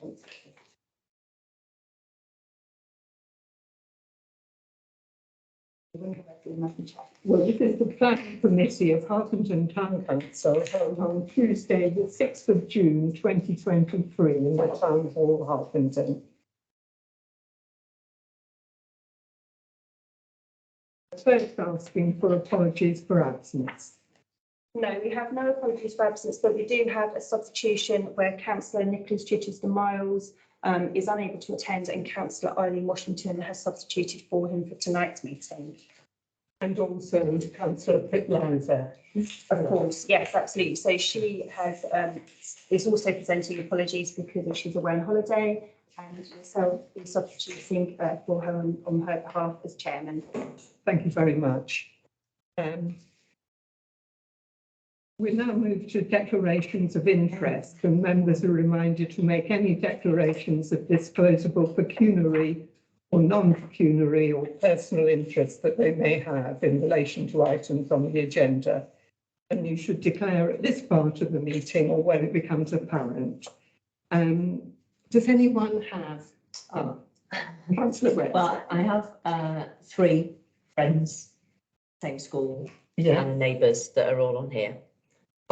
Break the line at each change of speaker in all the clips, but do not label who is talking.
Well, this is the planning committee of Harpenden Town Council held on Tuesday, the 6th of June 2023 in the Town Hall, Harpenden. First asking for apologies for absence.
No, we have no apologies for absence, but we do have a substitution where Councillor Nicholas Chichester-Miles is unable to attend, and Councillor Eileen Washington has substituted for him for tonight's meeting.
And also Councillor Pitliza.
Of course, yes, absolutely. So she has is also presenting apologies because she's away on holiday, and myself is substituting for her on her behalf as chairman.
Thank you very much. We now move to declarations of interest, and members are reminded to make any declarations of disclosable pecuniary or non-pecuniary or personal interest that they may have in relation to items on the agenda. And you should declare at this part of the meeting or when it becomes apparent. Does anyone have? Councillor West.
Well, I have 3 friends, same school,
Yeah.
and neighbours that are all on here.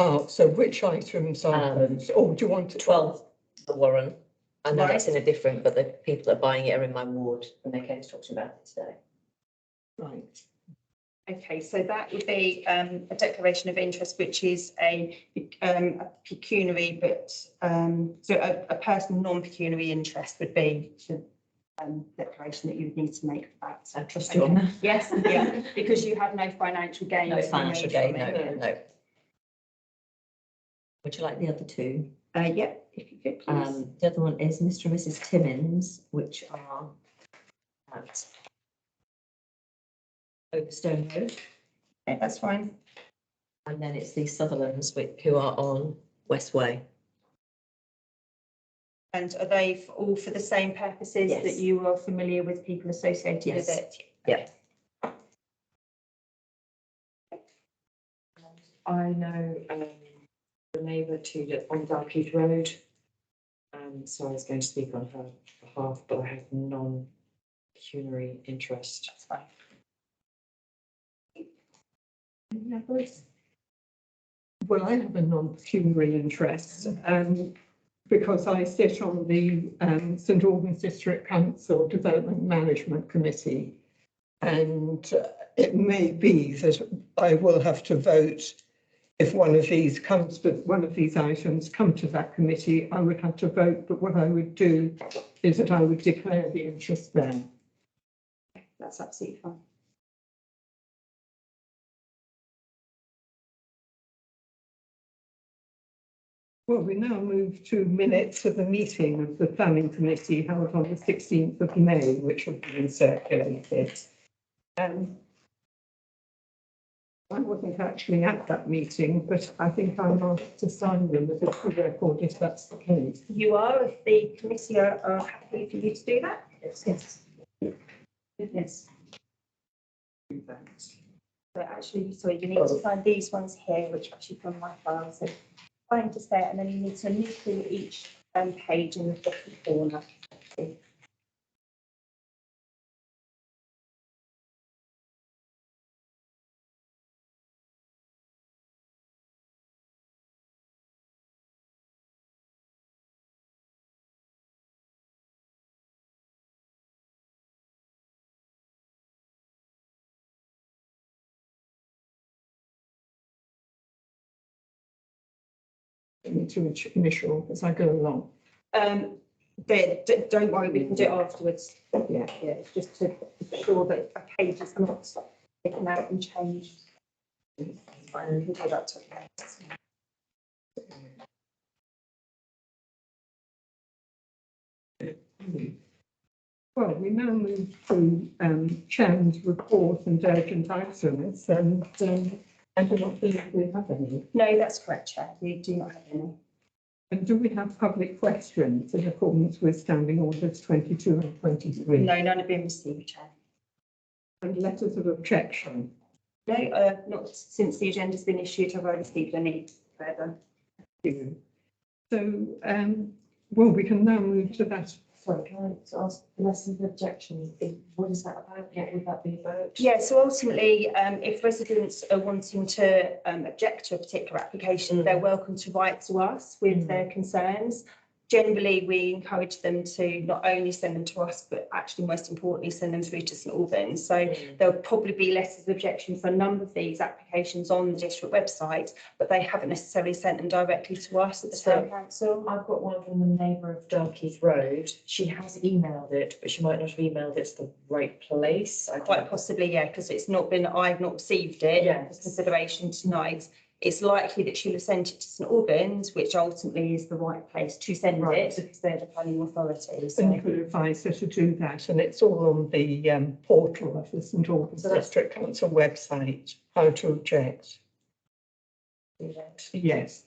Oh, so which items are those? Or do you want to?
12, the Warren. I know
Right.
that's in a different, but the people that are buying it are in my ward, and they came to talk to me about it today.
Right.
Okay, so that would be a declaration of interest, which is a pecuniary, but so a personal non-pecuniary interest would be the declaration that you would need to make for that.
I trust you on that.
Yes, yeah, because you have no financial gain.
No
to be
financial
made
gain,
from it.
no. Would you like the other 2?
Yeah, if you could please.
The other one is Mr. and Mrs. Timmins, which are at Overstone Road.
Okay, that's fine.
And then it's the Sutherlands, who are on West Way.
And are they all for the same purposes
Yes.
that you are familiar with people associated with
Yes.
it?
Yeah.
I know the neighbour on Dalkeith Road, so I was going to speak on her behalf, but I have non-pecuniary interest.
That's fine.
Well, I have a non-pecuniary interest because I sit on the St Albans District Council Development Management Committee, and it may be that I will have to vote if one of these items come to that committee. I would have to vote, but what I would do is that I would declare the interest there.
That's absolutely fine.
Well, we now move to minutes of the meeting of the Planning Committee held on the 16th of May, which have been circulated. I wasn't actually at that meeting, but I think I'm asked to sign them as a full record if that's the case.
You are, if the committee are happy for you to do that? Yes. Yes. But actually, sorry, you need to find these ones here, which are actually from my file. So find just there, and then you need to move through each page in the bottom corner.
To initial as I go along.
Don't worry, we can do it afterwards.
Yeah.
Yeah, it's just to ensure that a page is not taken out and changed. Fine, we can do that.
Well, we now move to Chairman's report and urgent items, and I do not believe we have any.
No, that's correct, Chair. We do not have any.
And do we have public questions in accordance with Standing Orders 22 and 23?
No, none have been received, Chair.
And letters of objection?
No, not since the agenda's been issued have I received any further.
So Well, we can now move to that.
Sorry, can I just ask the lesson of objection? What is that about? What would that be about?
Yeah, so ultimately, if residents are wanting to object to a particular application, they're welcome to write to us with their concerns. Generally, we encourage them to not only send them to us, but actually most importantly, send them through to St Albans. So there'll probably be letters of objection for a number of these applications on the district website, but they haven't necessarily sent them directly to us at the town council.
I've got one from the neighbour of Darkeith Road. She has emailed it, but she might not have emailed it to the right place.
Quite possibly, yeah, because it's not been, I've not received it
Yes.
for consideration tonight. It's likely that she'll have sent it to St Albans, which ultimately is the right place to send
Right.
it because they're the planning authority.
And
So
you could advise her to do that, and it's all on the portal of the St Albans
So that's-
District Council website, how to object.
do that.
Yes,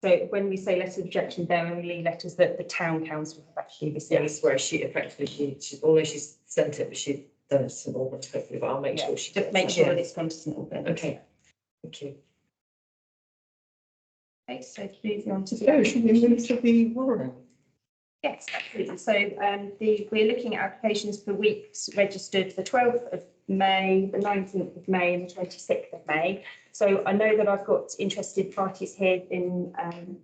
so when we say letter of objection, they're only letters that the town council have actually received.
Yes, where she effectively, although she's sent it, but she's done it to St Albans hopefully, but I'll make
Yeah,
sure she.
just make sure that it's gone to St Albans.
Okay. Thank you.
Okay, so moving on to the.
so should we move to the warrant?
Yes, absolutely. So we're looking at applications for weeks registered the 12th of May, the 19th of May and the 26th of May. So I know that I've got interested parties here in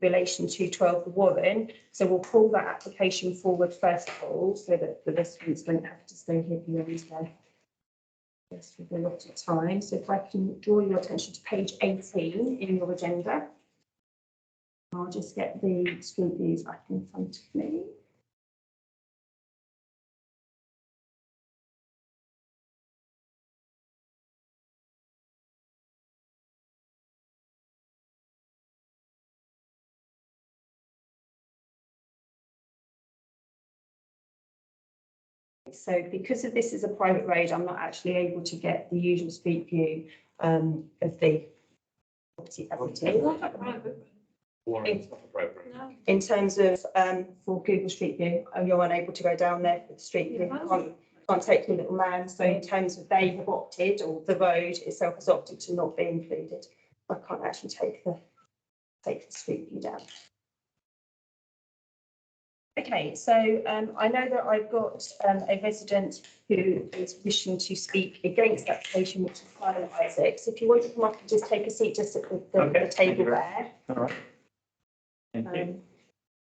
relation to 12 the Warren. So we'll pull that application forward first of all, so that the residents don't have to stay here beyond their yes, with a lot of time. So if I can draw your attention to page 18 in your agenda. I'll just get the street views back in front of me. So because of this is a private road, I'm not actually able to get the usual street view of the property as it is. In terms of for Google Street View, you're unable to go down there for the street view. Can't take your little man. So in terms of they have opted, or the road itself has opted to not be included. I can't actually take the street view down. Okay, so I know that I've got a resident who is wishing to speak against the application, which is Simon Isaacs. If you want to come up and just take a seat just at the table there.
All right. Thank you.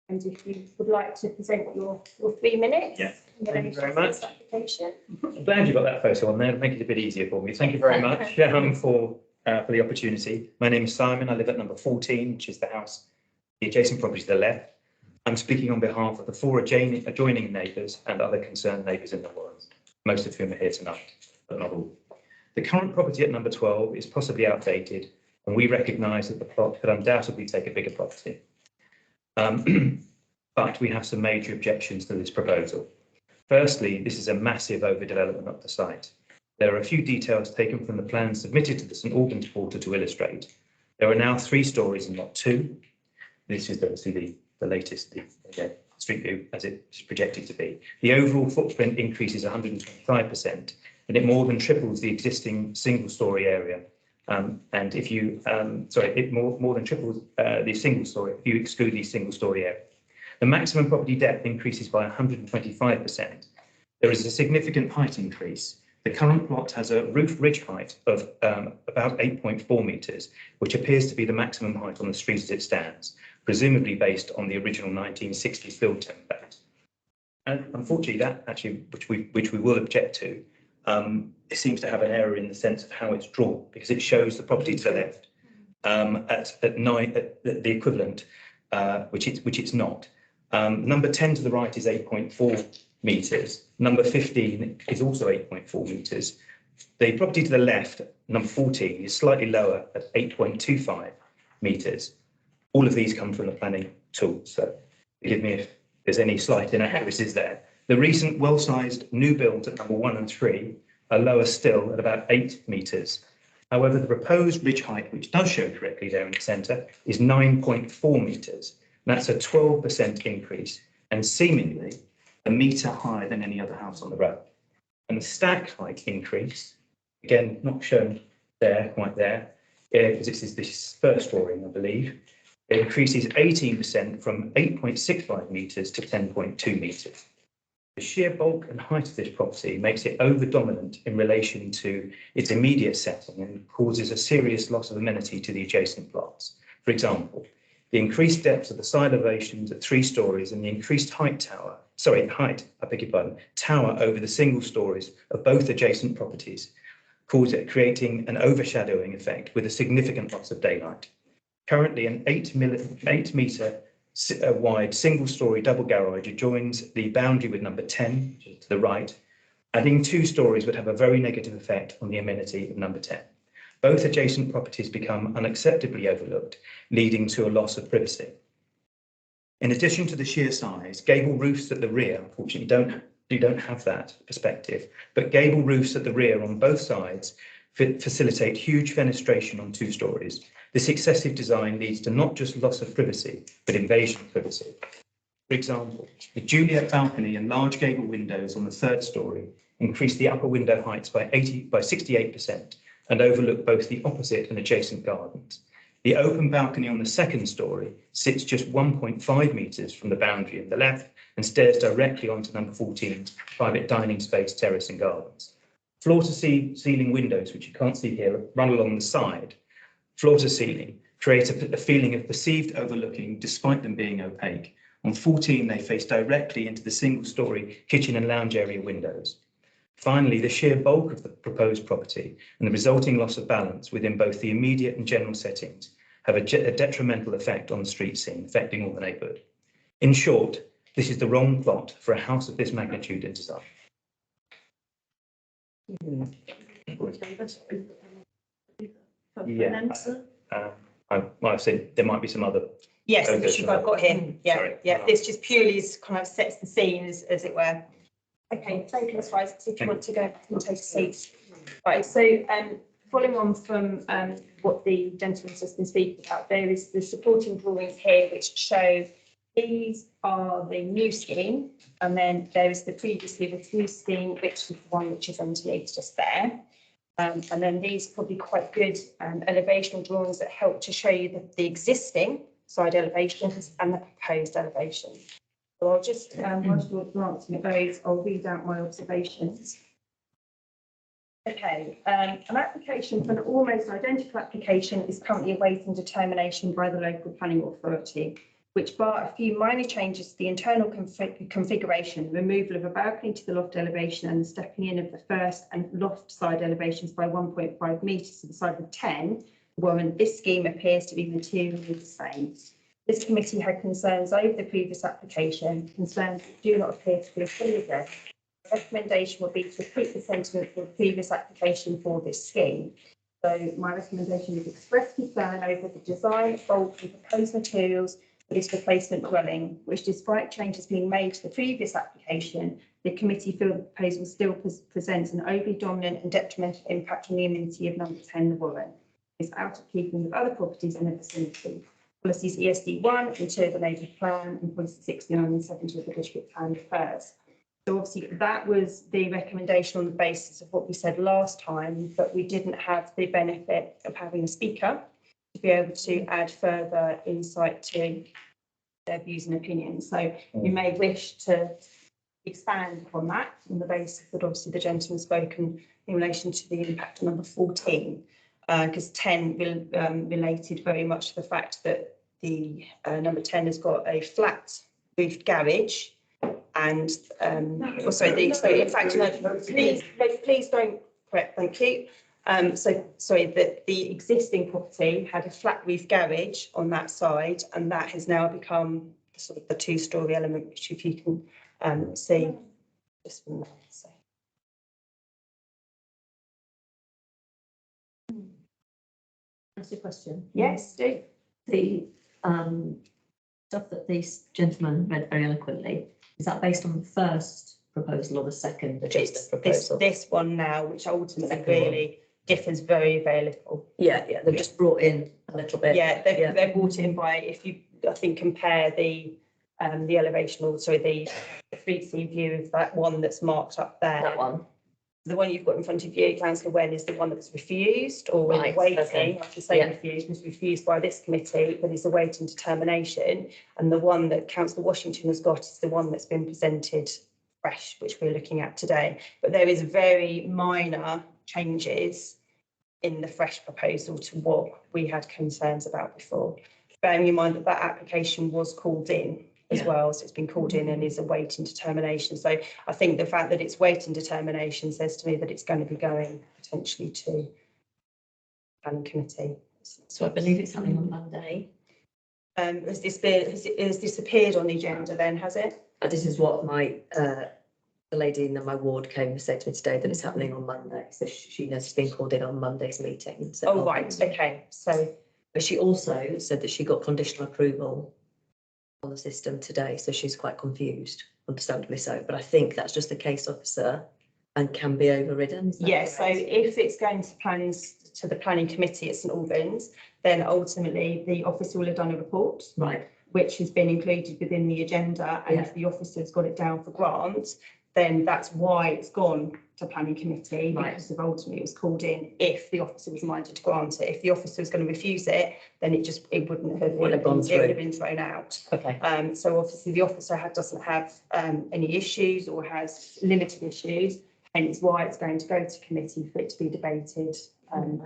And if you would like to present your 3 minutes.
Yeah,
in
thank you
relation
very
to this
much.
application.
I'm glad you got that photo on there. It'll make it a bit easier for me. Thank you very much for the opportunity. My name is Simon. I live at number 14, which is the house, the adjacent property to the left. I'm speaking on behalf of the 4 adjoining neighbours and other concerned neighbours in the Warren, most of whom are here tonight, but not all. The current property at number 12 is possibly outdated, and we recognise that the plot could undoubtedly take a bigger property. But we have some major objections to this proposal. Firstly, this is a massive overdevelopment of the site. There are a few details taken from the plans submitted to the St Albans Portal to illustrate. There are now 3 stories in lot 2. This is obviously the latest street view as it's projected to be. The overall footprint increases 125%, and it more than triples the existing single-storey area. And if you, it more than triples the single story if you exclude the single story area. The maximum property depth increases by 125%. There is a significant height increase. The current plot has a roof ridge height of about 8.4 metres, which appears to be the maximum height on the street as it stands, presumably based on the original 1960s build template. And unfortunately, that actually, which we will object to, it seems to have an error in the sense of how it's drawn, because it shows the property to the left at the equivalent, which it's not. Number 10 to the right is 8.4 metres. Number 15 is also 8.4 metres. The property to the left, number 14, is slightly lower at 8.25 metres. All of these come from the planning tool, so forgive me if there's any slight inaccuracies there. The recent well-sized new builds at number 1 and 3 are lower still at about 8 metres. However, the proposed ridge height, which does show correctly there in the centre, is 9.4 metres. That's a 12% increase and seemingly a metre higher than any other house on the road. And the stack height increase, again, not shown there, quite there, because this is this first drawing, I believe, It increases 18% from 8.65 metres to 10.2 metres. The sheer bulk and height of this property makes it over-dominant in relation to its immediate setting and causes a serious loss of amenity to the adjacent plots. For example, the increased depth of the side elevations at 3 stories and the increased tower over the single stories of both adjacent properties, creating an overshadowing effect with a significant loss of daylight. Currently, an 8 metre wide single-storey double garage adjoins the boundary with number 10, which is to the right. Adding 2 stories would have a very negative effect on the amenity of number 10. Both adjacent properties become unacceptably overlooked, leading to a loss of privacy. In addition to the sheer size, gable roofs at the rear, unfortunately, you don't have that perspective, but gable roofs at the rear on both sides facilitate huge fenestration on 2 stories. This excessive design leads to not just loss of privacy, but invasion of privacy. For example, the Juliet balcony and large gable windows on the 3rd story increase the upper window heights by 68% and overlook both the opposite and adjacent gardens. The open balcony on the 2nd story sits just 1.5 metres from the boundary on the left and stares directly onto number 14's private dining space, terrace and gardens. Floor-to-ceiling windows, which you can't see here, run along the side. Floor to ceiling create a feeling of perceived overlooking despite them being opaque. On 14, they face directly into the single-storey kitchen and lounge area windows. Finally, the sheer bulk of the proposed property and the resulting loss of balance within both the immediate and general settings have a detrimental effect on the street scene, affecting all the neighbourhood. In short, this is the wrong plot for a house of this magnitude and design. Yeah. I've said there might be some other.
Yes,
Okay,
which you've got here. Yeah,
Sorry.
yeah. This just purely is kind of sets the scene, as it were. Okay, thank you, Ms. Rice. If you want to go back and take a seat. Right, so following on from what the gentleman's just been speaking about, there is the supporting drawings here which show these are the new scheme, and then there is the previously refused scheme, which is the one which is underneath just there. And then these are probably quite good elevational drawings that help to show you the existing side elevations and the proposed elevations. So I'll just, whilst you're glancing at those, I'll read out my observations. Okay, an application for an almost identical application is currently awaiting determination by the local planning authority, which bar a few minor changes to the internal configuration, removal of a balcony to the loft elevation and the stepping in of the first and loft side elevations by 1.5 metres to the side of 10, wherein this scheme appears to be materially the same. This committee had concerns over the previous application, concerns that do not appear to be fully addressed. The recommendation would be to repeat the sentiment for the previous application for this scheme. So my recommendation is express concern over the design, bulk and proposed materials for this replacement dwelling, which despite changes being made to the previous application, the committee feel the proposal still presents an overly dominant and detrimental impact on the amenity of number 10, the Warren. It's out of keeping with other properties in the vicinity. Policies ESD1 into the neighbourhood plan and policy 69 and 70 of the district plan refers. So obviously that was the recommendation on the basis of what we said last time, but we didn't have the benefit of having a speaker to be able to add further insight to their views and opinions. So you may wish to expand upon that on the basis that obviously the gentleman spoken in relation to the impact on number 14. Because 10 related very much to the fact that the number 10 has got a flat roofed garage and also in fact, no, please don't correct, thank you. That the existing property had a flat roof garage on that side, and that has now become sort of the 2-storey element, which if you can see just from there. So.
That's your question.
Yes, do.
The stuff that these gentlemen read very eloquently, is that based on the first proposal or the second
It's
proposal?
this one now, which ultimately
Second
really differs very, very little.
Yeah, they've just brought in a little bit.
Yeah, they're brought in by, if you, I think, compare the elevation, or sorry, the 3D view of that one that's marked up there.
That one.
The one you've got in front of you, councillor Wen, is the one that was refused or
Right,
waiting,
okay.
I should say
Yeah.
refused, was refused by this committee, but is awaiting determination. And the one that councillor Washington has got is the one that's been presented fresh, which we're looking at today. But there is very minor changes in the fresh proposal to what we had concerns about before. Bearing in mind that that application was called in as
Yeah.
well, so it's been called in and is awaiting determination. So I think the fact that it's waiting determination says to me that it's going to be going potentially to planning committee.
So I believe it's happening on Monday.
Has this appeared on the agenda then, has it?
This is what the lady in my ward came and said to me today, that it's happening on Monday. So she knows it's been called in on Monday's meeting. So
Oh, right, okay, so,
But she also said that she got conditional approval on the system today, so she's quite confused, understandably so. But I think that's just a case officer and can be overridden. Is that
yeah, so
correct?
if it's going to the planning committee at St Albans, then ultimately the officer will have done a report,
Right,
which has been included within the agenda, and if the officer's got it down for grant, then that's why it's gone to planning committee,
Right.
because of ultimately it was called in if the officer was minded to grant it. If the officer was going to refuse it, then it wouldn't have
Wouldn't have gone
it would
through.
have been thrown out.
okay.
So obviously the officer doesn't have any issues or has limited issues, hence why it's going to go to committee for it to be debated by the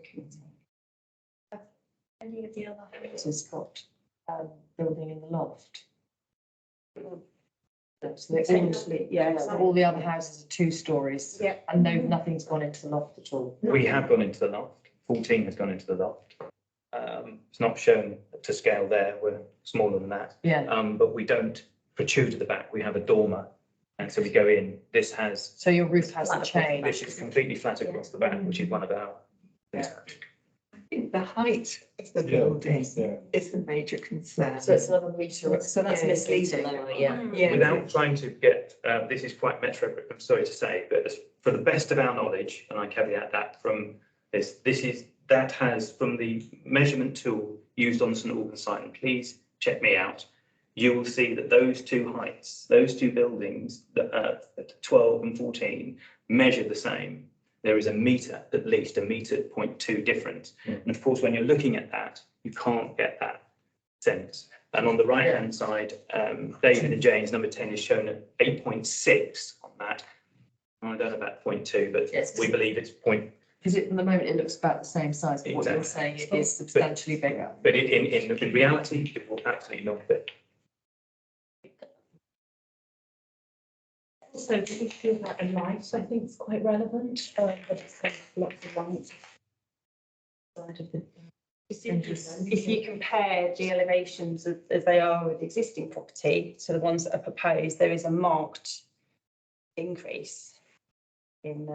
committee.
Any of the other houses got building in the loft? That's
Essentially, yeah.
So all the other houses are 2 stories.
Yeah.
And nothing's gone into the loft at all.
We have gone into the loft. 14 has gone into the loft. It's not shown to scale there. We're smaller than that.
Yeah,
But we don't protrude to the back. We have a dormer. And so we go in. This has,
so your roof hasn't
this
changed.
is completely flat across the back, which is one of our.
I think the height of the building is a major concern.
So it's another metre.
So that's
Yeah,
misleading.
lower, yeah.
Yeah.
Without trying to get, this is quite metro, I'm sorry to say, but for the best of our knowledge, and I caveat that from that has, from the measurement tool used on the St Albans site, and please check me out, you will see that those 2 heights, those 2 buildings, at 12 and 14, measure the same. There is a metre, at least a metre 0.2 difference. And of course, when you're looking at that, you can't get that sense. And on the right-hand side, David and Jane's number 10 is shown at 8.6 on that. I don't know about 0.2, but
Yes.
we believe it's point.
Because at the moment it looks about the same size, but what you're saying it is substantially bigger.
But in reality, it will absolutely not fit.
Also, do you feel that a light, I think, is quite relevant, but it's got lots of light. Side of the.
If you compare the elevations as they are with existing property to the ones that are proposed, there is a marked increase in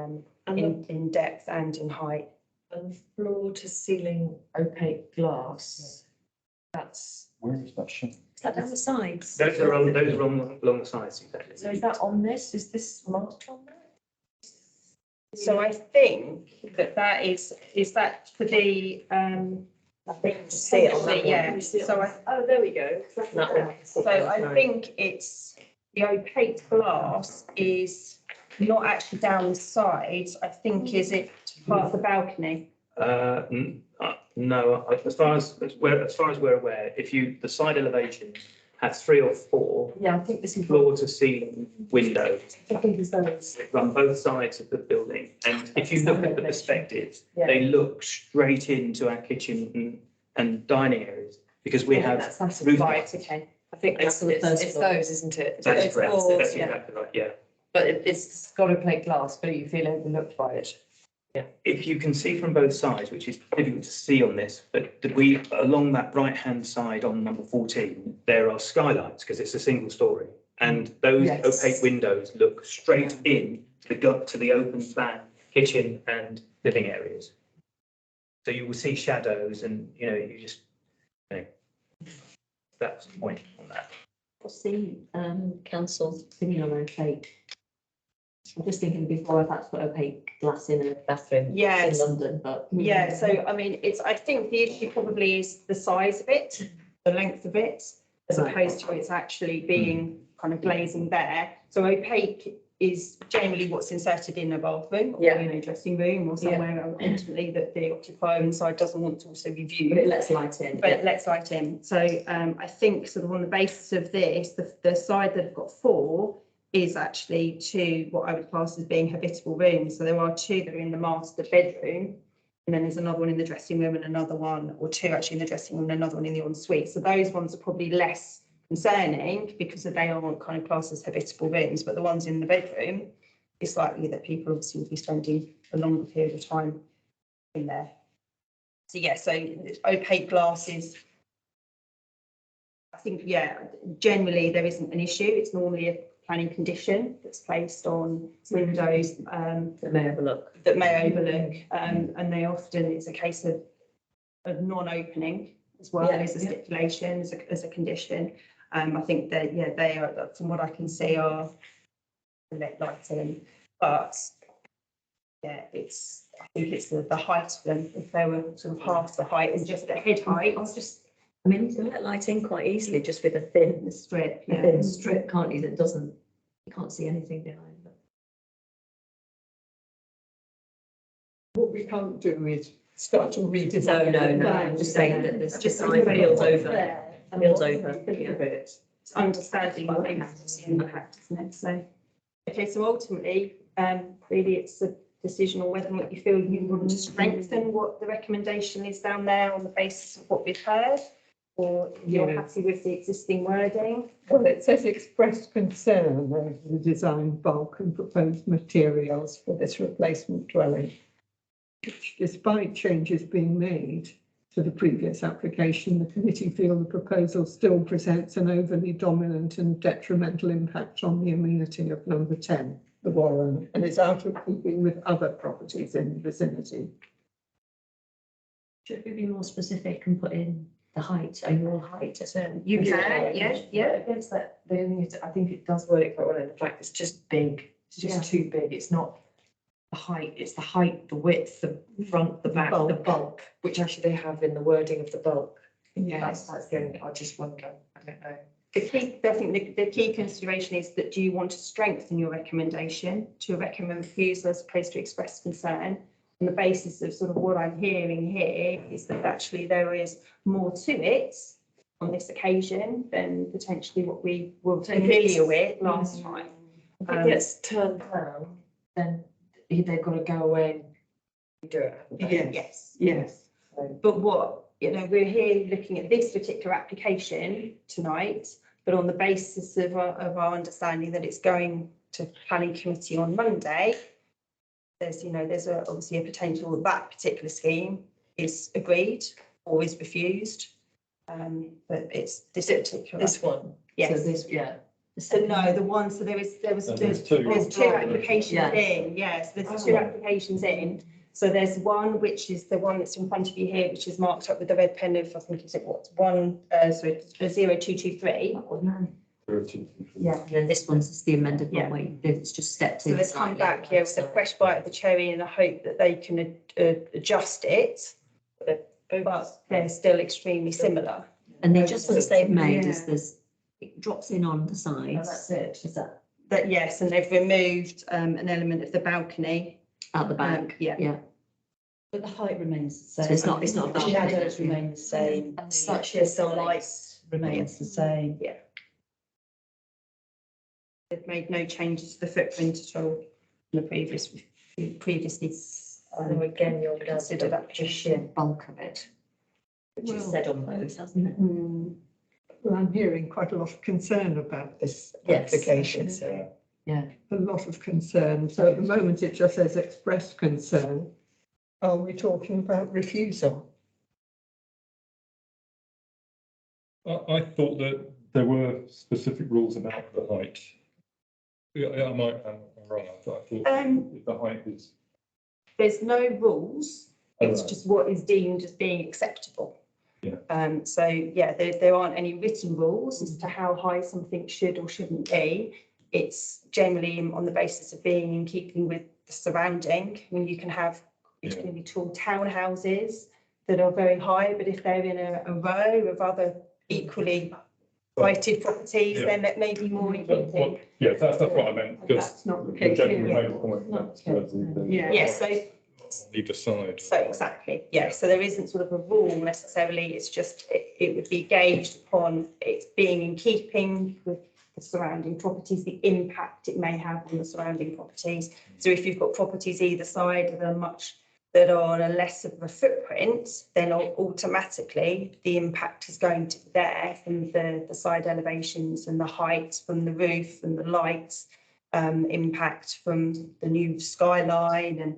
depth and in height.
And floor to ceiling opaque glass. That's,
Where is that shown?
Is that down the sides?
Those are along the sides, exactly.
so is that on this? Is this marked on there?
So I think that is that for the,
I think you see it on that one.
yeah, so
Oh, there we go.
That one.
So I think it's, the opaque glass is not actually down the sides, I think is it part of the balcony?
No, as far as we're aware, the side elevation has 3 or 4
Yeah, I think this is.
floor to ceiling windows
I think it's those.
that run both sides of the building. And if you look at the perspectives,
Yeah.
they look straight into our kitchen and dining areas, because we have
That's
roof.
Right, okay.
I think
That's the first
it's
floor.
those, isn't it?
That is
It's
correct.
all-
That's
yeah.
exactly right, yeah.
But it's got opaque glass, but you feel overlooked by it.
If you can see from both sides, which is difficult to see on this, but along that right-hand side on number 14, there are skylights because it's a single story. And those
Yes.
opaque windows look straight in to the open plan kitchen and living areas. So you will see shadows and, that's the point on that.
What's the council's opinion on opaque? I'm just thinking before I've had to put opaque glass in a bathroom in
Yes.
London, but.
Yeah, so I mean, I think the issue probably is the size of it, the length of it, as
Right.
opposed to it's actually being kind of glazing there. So opaque is generally what's inserted in a bathroom or
Yeah.
in a dressing room or somewhere ultimately that the occupier inside doesn't want to also be viewed.
But it lets light in.
But it lets light in. So I think sort of on the basis of this, the side that have got 4 is actually 2 what I would class as being habitable rooms. So there are 2 that are in the master bedroom, and then there's another one in the dressing room and another one, or 2 actually in the dressing room and another one in the ensuite. So those ones are probably less concerning because they aren't kind of classed as habitable rooms, but the ones in the bedroom, it's likely that people obviously will be spending a longer period of time in there. So yeah, so opaque glasses, I think, yeah, generally there isn't an issue. It's normally a planning condition that's placed on windows
That may overlook.
that may overlook, and they often, it's a case of non-opening as well
Yeah,
as a stipulation, as a condition. I think that, yeah, they are, from what I can see, are let lighting, but yeah, I think it's the height of them. If they were sort of half the height and just the head height,
I mean, you can let light in quite easily just with a thin,
the strip,
a
yeah.
thin strip, can't you, that doesn't, you can't see anything behind them.
What we can't do is start to redesign.
No, I'm just saying that this design feels over, feels over, yeah.
It's understanding what they have to see in the impact, isn't it? So, okay, so ultimately, really it's a decision on whether or not you feel you want to strengthen what the recommendation is down there on the basis of what we've heard, or you're
Yeah.
happy with the existing wording.
Well, it says expressed concern over the design bulk and proposed materials for this replacement dwelling. Which, despite changes being made to the previous application, the committee feel the proposal still presents an overly dominant and detrimental impact on the amenity of number 10, the Warren, and is out of keeping with other properties in the vicinity.
Should we be more specific and put in the height, overall height?
You can, yeah.
Against that, the only thing is, I think it does word it quite well in the fact it's just big, it's just too big, it's not the height, it's the height, the width, the front, the back, the bulk, which actually they have in the wording of the bulk. That's the only, I just wonder, I don't know.
The key, I think the key consideration is that do you want to strengthen your recommendation to recommend refusal as opposed to express concern? On the basis of sort of what I'm hearing here is that actually there is more to it on this occasion than potentially what we were familiar with last time.
If it gets turned down, then they've got to go away and do it. haven't they?
Yes. But what, we're here looking at this particular application tonight, but on the basis of our understanding that it's going to planning committee on Monday, there's obviously a potential that particular scheme is agreed or is refused. But it's this particular.
This one.
Yes.
So this, yeah.
So no, the one, so there's two applications in, yes, there's 2 applications in. So there's one, which is the one that's in front of you here, which is marked up with the red pen of, I think is it what, 0223.
Yeah, and then this one's just the amended one where it's just stepped
So
in.
they've come back, with a fresh bite of the cherry in the hope that they can adjust it. But they're still extremely similar.
And the adjustments they've made is it drops in on the sides.
That's it.
Is that
That, yes, and they've removed an element of the balcony.
out the back?
Yeah.
But the height remains the same.
So it's not a
The
balcony.
shadows remain the same.
And such as
The light remains the same.
They've made no changes to the footprint at all in the previously.
So again, you're down to
Consider that
the sheer bulk of it.
Which is said on both, hasn't it?
Well, I'm hearing quite a lot of concern about this
Yes.
application, so
Yeah.
a lot of concern. So at the moment, it just says expressed concern. Are we talking about refusal?
I thought that there were specific rules about the height. Yeah, I'm wrong. I thought the height is.
There's no rules, it's
Alright.
just what is deemed as being acceptable.
Yeah.
So yeah, there aren't any written rules as to how high something should or shouldn't be. It's generally on the basis of being in keeping with the surrounding. I mean, you can have extremely tall townhouses that are very high, but if they're in a row of other equally heighted properties,
Yeah.
then that may be more in
That's
keeping.
what, yeah, that's what I meant, because
That's not the
the
case
gentleman
here.
made a point that the
Yeah.
Yes, so
on either side.
So exactly, yeah, so there isn't sort of a rule necessarily, it's just, it would be gauged upon it being in keeping with the surrounding properties, the impact it may have on the surrounding properties. So if you've got properties either side that are on a less of a footprint, then automatically the impact is going to be there from the side elevations and the height from the roof and the lights, impact from the new skyline and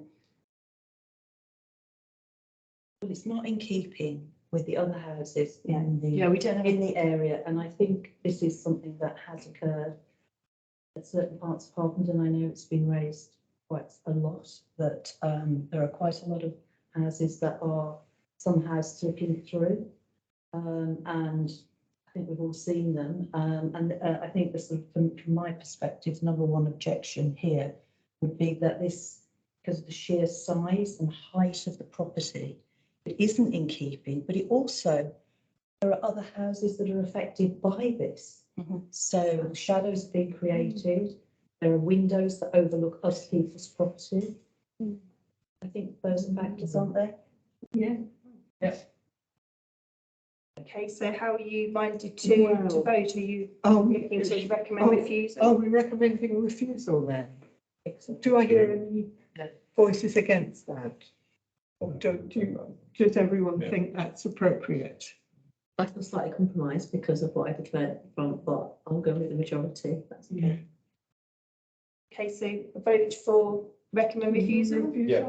Well, it's not in keeping with the other houses in
Yeah, we don't have.
in the area, and I think this is something that has occurred at certain parts of Harpenden. I know it's been raised quite a lot, that there are quite a lot of houses that are some houses looking through. And I think we've all seen them. I think the sort of, from my perspective, number one objection here would be that this, because of the sheer size and height of the property, it isn't in keeping, but it also, there are other houses that are affected by this.
Mhm.
So shadows have been created. There are windows that overlook other people's property. I think those are factors, aren't they?
Yeah.
Okay, so how are you minded to
Well-
vote? Are you
Oh,
looking to recommend refusal?
Are we recommending refusal then? Do I hear any voices against that? Or does everyone
Yeah.
think that's appropriate?
I feel slightly compromised because of what I declared at the front, but I'll go with the majority. That's okay.
Okay, so a vote for recommend refusal?
Yeah.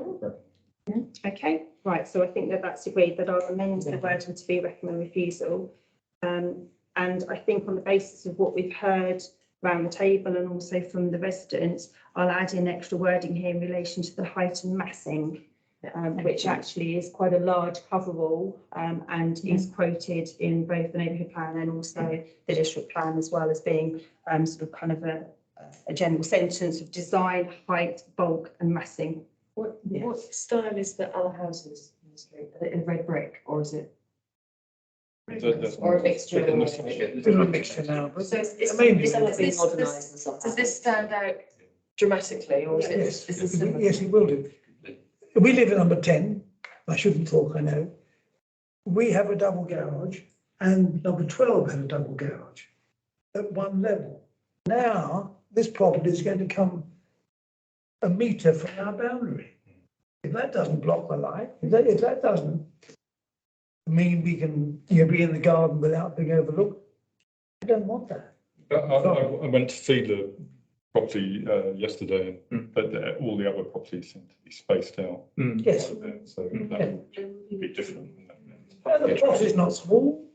Okay, right, so I think that that's agreed, that I'll amend the wording to be recommend refusal. And I think on the basis of what we've heard around the table and also from the residents, I'll add in extra wording here in relation to the height and massing, which actually is quite a large coverall, and is quoted in both the neighbourhood plan and also the district plan, as well as being sort of kind of a general sentence of design, height, bulk and massing.
What style is the other houses in the street? Are they in red brick or is it? Or a mixture?
It's a mixture now, but
So it's,
mainly-
Some have been
this-
modernised and some
does this stand out dramatically or is it?
yes,
is this similar?
yes, it will do. We live at number 10. I shouldn't talk, I know. We have a double garage and number 12 had a double garage at one level. Now, this property is going to come a metre from our boundary. If that doesn't block the light, if that doesn't mean we can, be in the garden without being overlooked, I don't want that.
I went to see the property yesterday, but all the other properties seem to be spaced out.
Yes.
So that would be different.
Well, the plot is not small,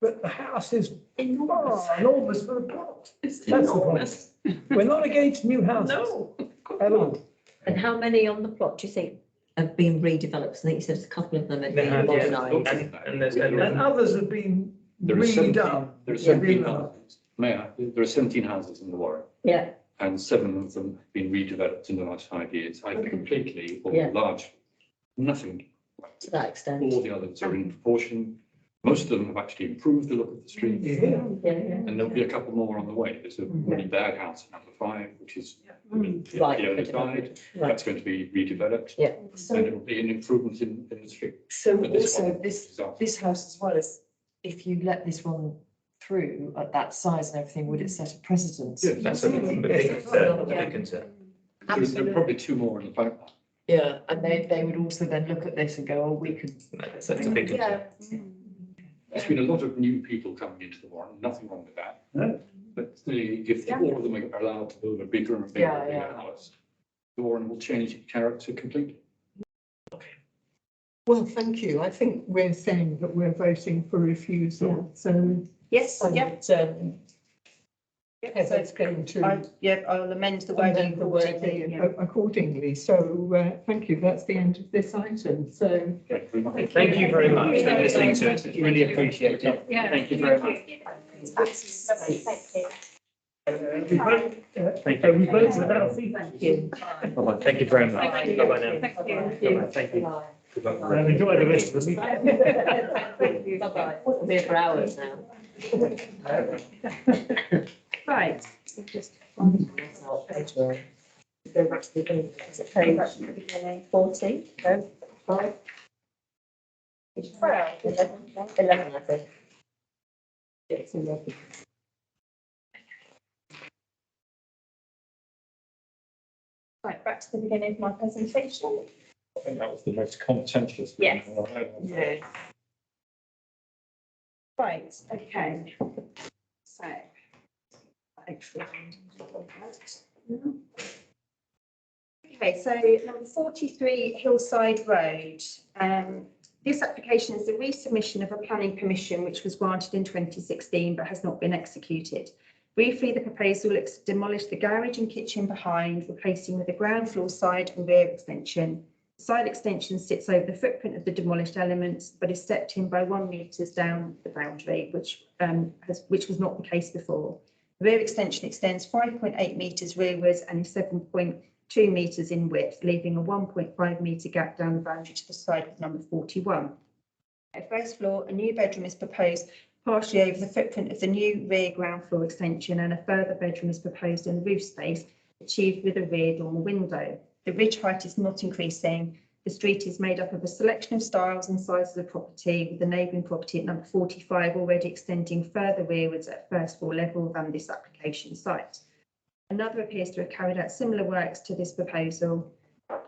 but the house is enormous for the plot. That's the point. We're not against new houses. At all.
And how many on the plot do you think have been redeveloped? I think you said a couple of them had
They
been
have, yeah.
modernised.
And others have been
There are 17,
redone.
there are 17 houses. Mayor, there are 17 houses in the Warren,
Yeah,
and 7 of them have been redeveloped in the last 5 years, either completely or
Yeah.
large. Nothing.
to that extent.
All the others are in proportion. Most of them have actually improved the look of the street,
Yeah.
Yeah,
and there'll be a couple more on the way. There's a really bad house at number 5, which is the
Right.
owner's died.
Right.
That's going to be redeveloped,
Yeah.
and it will be an improvement in the street.
So
But this
also
one
this,
is ours.
this house as well as, if you let this one through at that size and everything, would it set a precedent?
Yeah,
That's a big concern, a big concern.
There are probably 2 more in the pipeline.
Yeah, and they would also then look at this and go, oh, we could.
That's a big concern.
There's been a lot of new people coming into the Warren, nothing wrong with that.
No.
But if all of them are allowed to build a bigger and bigger and bigger house, the Warren will change its character completely.
Well, thank you. I think we're saying that we're voting for refusal, so.
Yes, yeah.
Yeah, that's going to
I'll amend the
amend
wording
the
accordingly.
wording
yeah.
accordingly. So, thank you. That's the end of this item. So.
Thank you very much.
Thank you very much for listening to us. It's really appreciated. Thank you very much. Thank you.
We vote without feedback.
Bye-bye. Thank you very much. Bye-bye now. Bye-bye. Thank you.
And enjoy the rest of the meeting.
Bye-bye. We'll be here for hours now.
Right.
Just page one. Go back to the beginning. Is it page 14? No, 5? Page 12, 11, I think. It's 11.
Right, back to the beginning of my presentation.
I think that was the most contentious.
Yes.
Yeah.
Right, okay. So. Okay, so number 43 Hillside Road. This application is the resubmission of a planning permission which was granted in 2016 but has not been executed. Briefly, the proposal looks to demolish the garage and kitchen behind, replacing with a ground floor side and rear extension. The side extension sits over the footprint of the demolished elements, but is stepped in by 1 metre down the boundary, which was not the case before. The rear extension extends 5.8 metres rearwards and is 7.2 metres in width, leaving a 1.5 metre gap down the boundary to the side of number 41. At first floor, a new bedroom is proposed partially over the footprint of the new rear ground floor extension, and a further bedroom is proposed in the roof space, achieved with a rear dormer window. The ridge height is not increasing. The street is made up of a selection of styles and sizes of property, with the neighbouring property at number 45 already extending further rearwards at first floor level than this application site. Another appears to have carried out similar works to this proposal.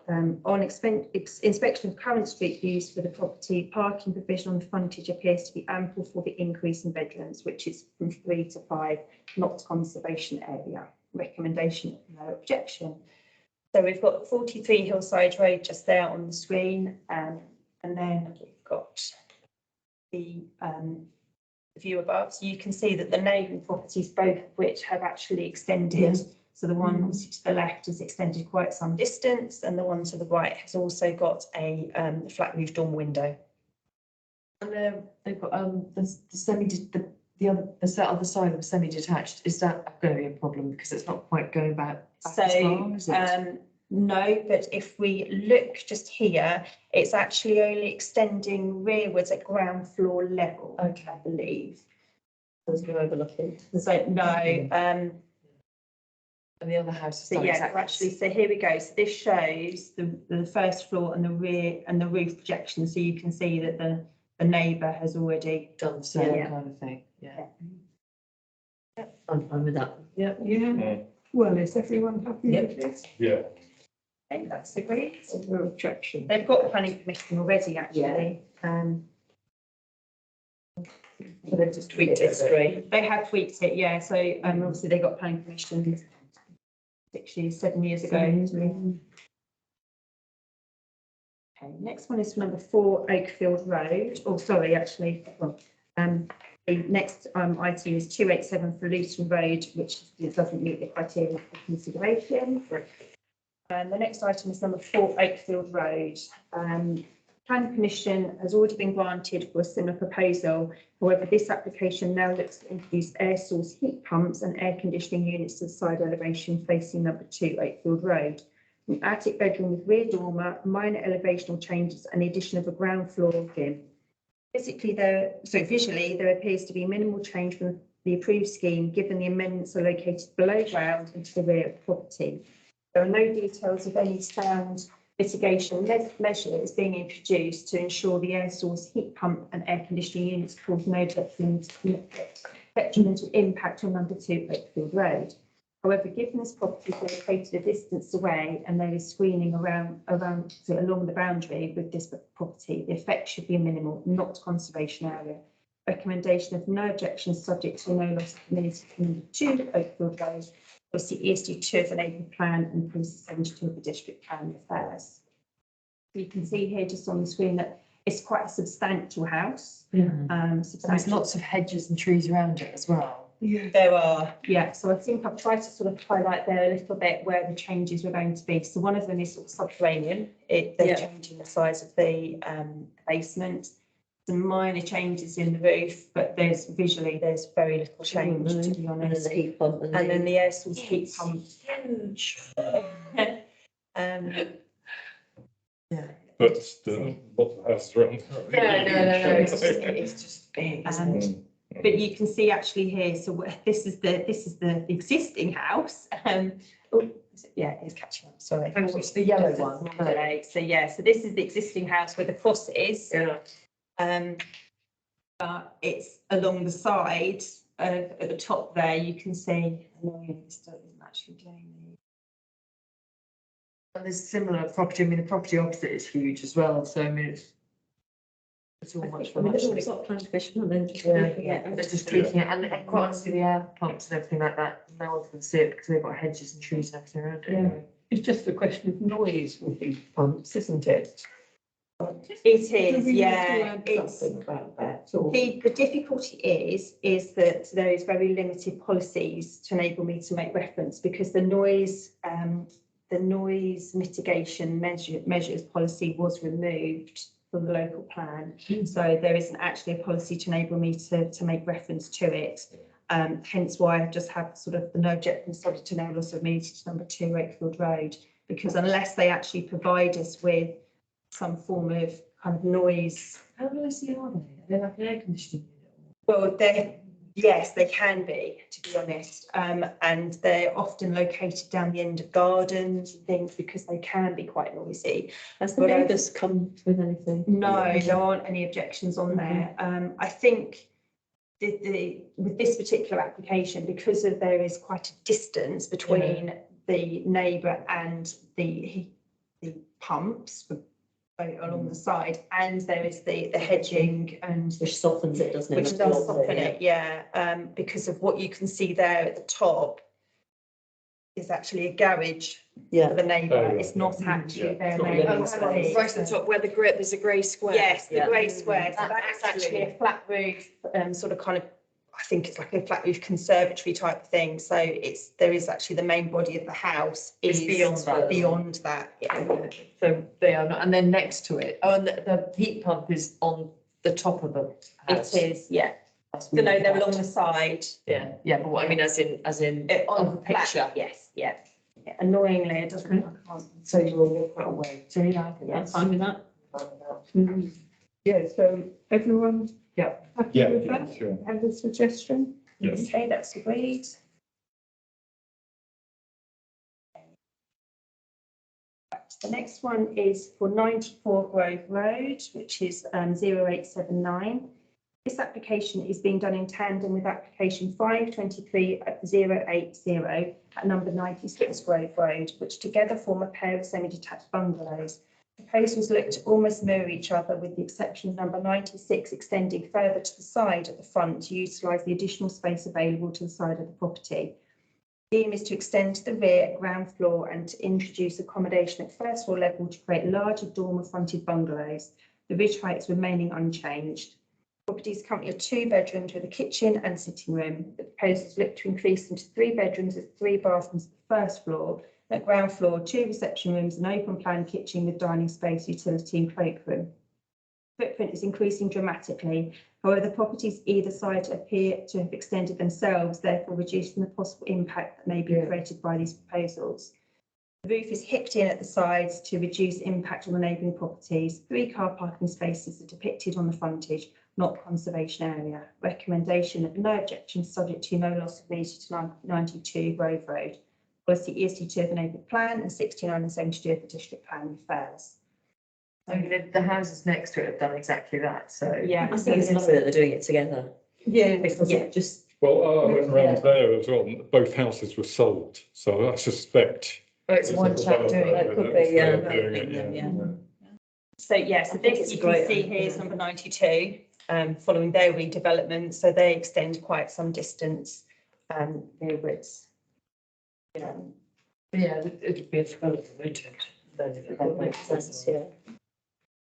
On inspection of current street views for the property, parking provision on the frontage appears to be ample for the increase in bedrooms, which is from 3 to 5, not conservation area. Recommendation, no objection. So we've got 43 Hillside Road just there on the screen, and then we've got the view above. So you can see that the neighbouring properties, both of which have actually extended. Yes. So the one obviously to the left has extended quite some distance, and the one to the right has also got a flat roof dormer window.
And they've got the other side of semi-detached. Is that going to be a problem because it's not quite going back as far, is it?
No, but if we look just here, it's actually only extending rearwards at ground floor level. Okay, I believe.
There's no overlooking.
So no.
And the other house is
so yeah, exactly. Actually, so here we go. So this shows the first floor and the rear and the roof projection. So you can see that the neighbour has already
done the same kind of thing. Yeah.
I'm fine with that.
Yeah. Well, is everyone happy with this?
Yeah.
Okay, that's agreed.
No objection.
They've got planning permission already, actually.
So they've just tweaked it straight.
They have tweaked it, yeah. So obviously they got planning permission 7 years ago. Okay, next one is number 4 Oakfield Road. Oh, sorry, actually. The next item is 287 for Luton Road, which doesn't meet the criteria for consideration. And the next item is number 4 Oakfield Road. Planning permission has already been granted for a similar proposal. However, this application now looks to introduce air source heat pumps and air conditioning units to the side elevation facing number 2 Oakfield Road. An attic bedroom with rear dormer, minor elevational changes, and the addition of a ground floor gym. Visually, there appears to be minimal change from the approved scheme, given the amendments are located below ground and to the rear of the property. There are no details of any sound mitigation measures being introduced to ensure the air source heat pump and air conditioning units cause no detrimental impact on number 2 Oakfield Road. However, given this property is located a distance away and there is screening along the boundary with this property, the effect should be minimal, not conservation area. Recommendation of no objections subject to no loss of amenity to number 2 Oakfield Road. Obviously, ESD2 of the neighbourhood plan and Policy 72 of the district plan affairs. You can see here just on the screen that it's quite a substantial house.
There's lots of hedges and trees around it as well.
Yeah.
There are, yeah. So I think I've tried to sort of highlight there a little bit where the changes were going to be. So one of them is sort of subterranean. They're changing the size of the basement. Some minor changes in the roof, but there's very little change, to be honest.
And the heat pump.
And then the air source heat pump.
Huge.
Yeah. But still, lots of houses around.
Yeah, no. It's just big.
but you can see actually here, so this is the existing house. Yeah, it's catching up, sorry.
And what's the yellow
Just a
one?
small delay. So yeah, so this is the existing house where the cross is.
Yeah.
But it's along the side at the top there, you can see, annoying, this isn't actually Jamie.
And there's similar property, I mean, the property opposite is huge as well, so I mean, it's all much.
I mean, they've always got planned fish, haven't they? Just
Yeah,
making it.
they're just tweaking it, and quite honestly, the air pumps and everything like that, no one's gonna see it because they've got hedges and trees and everything around it.
Yeah. It's just a question of noise with these pumps, isn't it?
It
Do
is,
we need to
yeah,
add
it's,
something about that, or?
the difficulty is that there is very limited policies to enable me to make reference, because the noise mitigation measures policy was removed from the local plan. So there isn't actually a policy to enable me to make reference to it. Hence why I've just had sort of the no objection subject to no loss of immunity to number 2 Wakefield Road, because unless they actually provide us with some form of kind of noise.
How noisy are they? Are they like an air conditioning unit?
Well, yes, they can be, to be honest. And they're often located down the end of gardens and things, because they can be quite noisy.
Has the
But I-
neighbours come with anything?
No, there aren't any objections on there. I think with this particular application, because there is quite a distance between the neighbour and the pumps along the side, and there is the hedging and
Which softens it, doesn't it?
which does soften it, yeah. Because of what you can see there at the top is actually a garage
Yeah.
for the neighbour.
Oh, yeah.
It's not actually
Yeah.
their
It's not
main
living
space.
Right at the top where there's a grey square.
Yes, the
Yeah.
grey square. So
That-
that's
that's
actually
actually-
a flat roof, sort of kind of, I think it's like a flat roof conservatory type of thing. So there is actually the main body of the house
It's
is
beyond that.
Beyond that, yeah.
So they are not, and then next to it, and the heat pump is on the top of the house.
It is, yeah.
That's
So no,
really
they're
bad.
along the side.
Yeah, yeah, but what I mean, as in
On
the picture.
Yes, yeah. Yeah, annoyingly, it doesn't. I can't-
So you're all quite away. So yeah, I think
Yeah,
that's
fine with that.
Yeah, so everyone?
Yeah.
Happy
Yeah,
with that?
sure.
Have a suggestion?
Yes.
Okay, that's agreed. Right, the next one is for 94 Grove Road, which is 0879. This application is being done in tandem with application 523080 at number 96 Grove Road, which together form a pair of semi-detached bungalows. Proposals look to almost mirror each other, with the exception of number 96 extending further to the side at the front to utilise the additional space available to the side of the property. The aim is to extend to the rear at ground floor and to introduce accommodation at first floor level to create larger dormer-fronted bungalows. The ridge height is remaining unchanged. The property is currently a 2 bedrooms with a kitchen and sitting room. The proposals look to increase into 3 bedrooms with 3 bathrooms at the first floor. At ground floor, 2 reception rooms, an open plan kitchen with dining space, utility and cloakroom. Footprint is increasing dramatically. However, the properties either side appear to have extended themselves, therefore reducing the possible impact that may be created by these proposals. The roof is hipped in at the sides to reduce impact on the neighbouring properties. 3 car parking spaces are depicted on the frontage, not conservation area. Recommendation of no objection, subject to no loss of immunity to 92 Grove Road. Policy ESD2 of the neighbourhood plan and 69 and 72 of the district plan refers.
I mean, the houses next to it have done exactly that, so.
Yeah.
I think it's lovely that they're doing it together.
Yeah.
Because
Yeah.
it just,
Well, I went around there as well, and both houses were sold, so I suspect.
Oh, it's one chap doing
That
it.
could be,
Doing it,
yeah.
So yes, so
I think
this
it's
you
a
can
great
see
idea.
here is number 92, following their redevelopment, so they extend quite some distance nearwards.
Yeah, it'd be a development, wouldn't it?
that makes sense, yeah.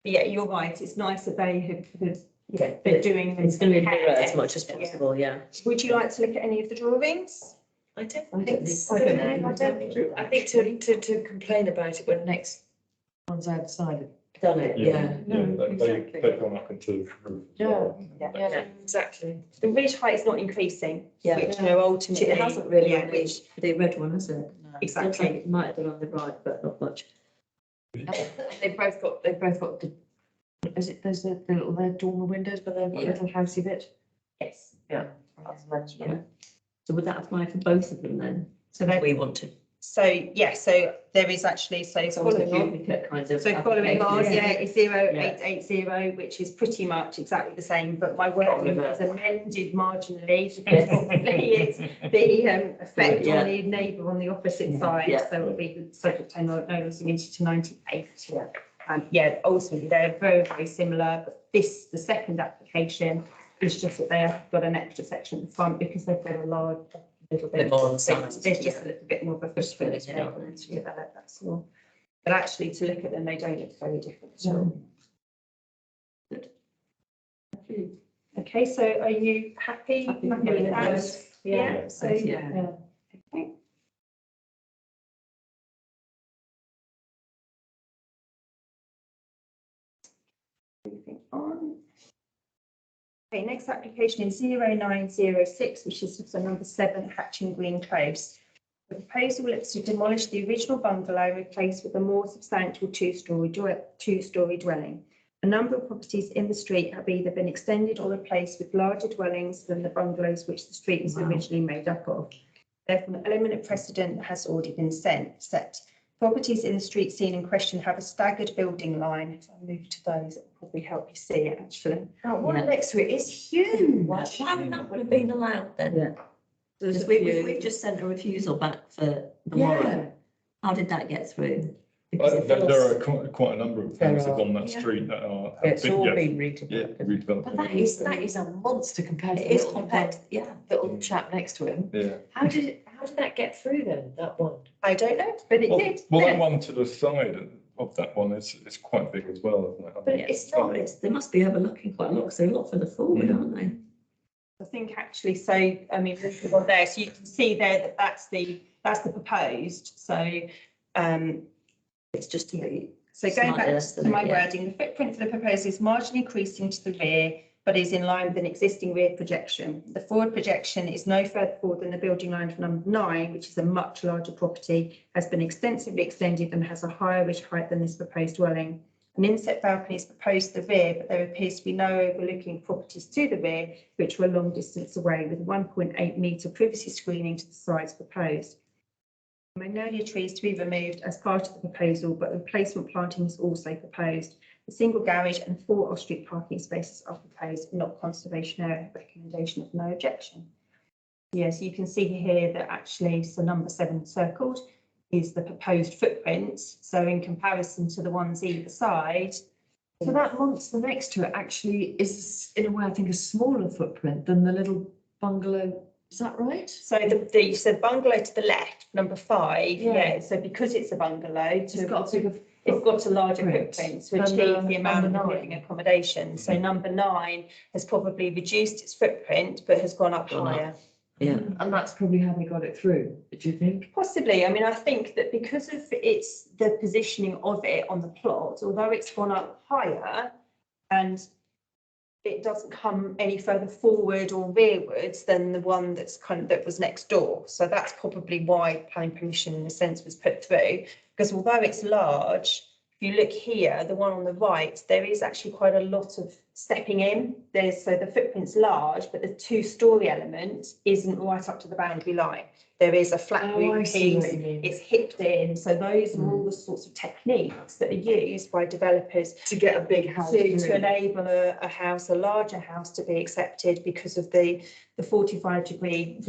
But yeah, you're right, it's nice that they have, they're doing.
It's going to be mirror as
Yeah.
much as possible, yeah.
Would you like to look at any of the drawings?
I don't
I don't
think
think-
so,
I don't
no,
think-
I don't, I think to complain about it when the next one's outside.
Done it, yeah.
They've gone up into the roof. as well.
Yeah, exactly.
The ridge height is not increasing,
Yeah.
which, you know, ultimately.
It hasn't really
yeah,
on
which,
the red one, has it?
exactly.
Looks like it might have been on the right, but not much.
They've both got the, is it, there's the little, their dormer windows, but they've got a
Yeah.
little housey bit.
Yes.
Yeah.
Yeah. So would that apply for both of them then?
So
If we want to.
so there is actually, so
It's almost a
following on.
duplicate kind of.
So following on,
application.
it's 0880, which is pretty much exactly the same, but my wording is amended marginally. Because probably it's the effect
Yeah.
on the neighbour on the opposite side,
Yeah.
so it'll be the subject to notice immunity to 98. Yeah, ultimately, they're very, very similar, but this, the second application, is just that they have got an extra section at the front because they've got a large, little bit.
Bit more on the side,
There's just a little bit more of a footprint
Just filling it out.
to develop, that's all. But actually, to look at them, they don't look very different at all. Okay, so are you happy?
Happy
with
with
that?
those.
Yeah, so,
Yeah.
okay. Moving on. Okay, next application is 0906, which is also number 7, Hatching Green Close. The proposal looks to demolish the original bungalow and replace with a more substantial two-storey dwelling. A number of properties in the street have either been extended or replaced with larger dwellings than the bungalows which the street was originally made up of. Therefore, an element of precedent has already been set. Properties in the street seen in question have a staggered building line. If I move to those, it will probably help you see it actually.
Oh,
One next to it is huge.
Why would that would have been allowed then?
Yeah.
Because we've just sent a refusal back for the warrant. How did that get through? Because it
There
feels-
are quite a number of
There
houses
are.
on that
Yeah.
street that are.
It's all
yeah,
been
Yeah,
redeveloped.
redeveloped.
But that is a monster compared to
It
the
is
little,
compact, yeah.
little chap next to him.
Yeah.
How did that get through then, that one?
I don't know, but it
Well,
did.
well, that one to the side of that one is quite big as well, isn't it? I
But
mean,
it's not, they must be overlooking quite a lot, because they're a lot further forward, aren't they?
I think actually, so, I mean, we've got there, so you can see there that that's the proposed, so,
It's just to be.
so going
Slightly
back
less
to
than
my
it, yeah.
wording, the footprint for the proposal is marginally increasing to the rear, but is in line with an existing rear projection. The forward projection is no further forward than the building line for number 9, which is a much larger property, has been extensively extended and has a higher ridge height than this proposed dwelling. An inset balcony is proposed to the rear, but there appears to be no overlooking properties to the rear, which were a long distance away, with 1.8 metre privacy screening to the sides proposed. Magnolia trees to be removed as part of the proposal, but replacement planting is also proposed. A single garage and 4 off-street parking spaces are proposed, not conservation area. Recommendation of no objection. Yes, you can see here that actually, so number 7 circled is the proposed footprint. So in comparison to the ones either side.
So that monster next to it actually is, in a way, I think, a smaller footprint than the little bungalow. Is that right?
So the bungalow to the left, number 5,
Yeah.
yeah. So because it's a bungalow,
It's got a bigger.
it's got a larger
Footprint.
footprint to
And
achieve the amount of
number 9.
living accommodation. So number 9 has probably reduced its footprint, but has gone up
Gone up.
higher.
Yeah.
And that's probably how they got it through, do you think?
Possibly. I mean, I think that because of the positioning of it on the plot, although it's gone up higher and it doesn't come any further forward or rearwards than the one that was next door. So that's probably why planning permission in a sense was put through, because although it's large, if you look here, the one on the right, there is actually quite a lot of stepping in. So the footprint's large, but the 2-storey element isn't right up to the boundary line. There is a flat
Oh, I
roof
see
piece,
what you mean.
it's hipped in. So those are all the sorts of techniques that are used by developers
To get a big house.
to enable a house, a larger house to be accepted because of the 45-degree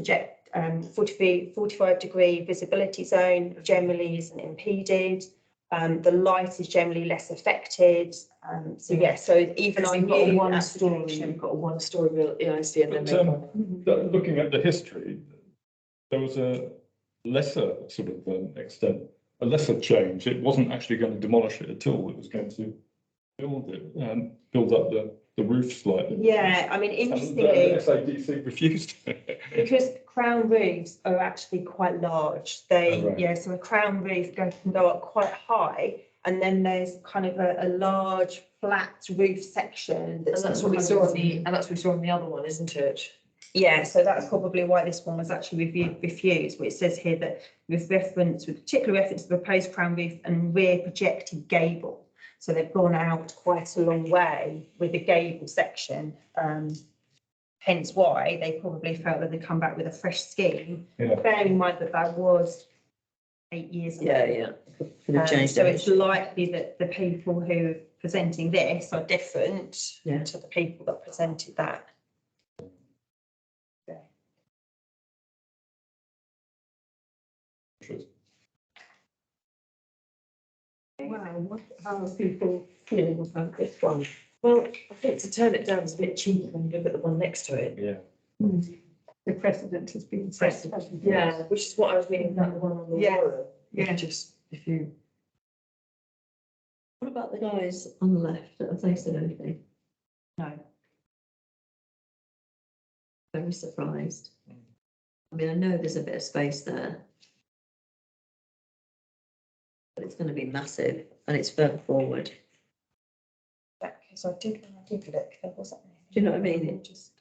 45-degree visibility zone generally isn't impeded. The light is generally less affected. So yeah, so even
Because
on
you've got a
new
1-storey,
application-
you've got a 1-storey real EIC and then
But,
they've got.
Looking at the history, there was a lesser sort of extent, a lesser change. It wasn't actually going to demolish it at all. It was going to build it and build up the roof slightly.
Yeah, I mean,
And
interestingly,
the SADC refused.
because crown roofs are actually quite large,
Oh, right.
yeah, so a crown roof can go up quite high, and then there's kind of a large flat roof section.
And that's what we saw on the other one, isn't it?
Yeah, so that's probably why this one was actually refused, but it says here that with particular reference to the proposed crown roof and rear projected gable. So they've gone out quite a long way with the gable section. hence why they probably felt that they'd come back with a fresh scheme.
Yeah.
Bearing in mind that that was 8 years ago.
Yeah. Could have changed
So
it.
it's likely that the people who are presenting this are different
Yeah.
to the people that presented that.
Wow, how are people feeling about this one?
Well, I think to turn it down is a bit cheeky when you look at the one next to it.
Yeah.
The precedent has been set. hasn't it?
Yeah, which is what I was meaning about the one on the
Yeah.
wall.
Yeah.
Just if you.
What about the guys on the left? Have they said anything?
No.
Very surprised. I mean, I know there's a bit of space there. But it's going to be massive and it's further forward.
Because I did look, there wasn't anything.
Do you know what I mean?
Just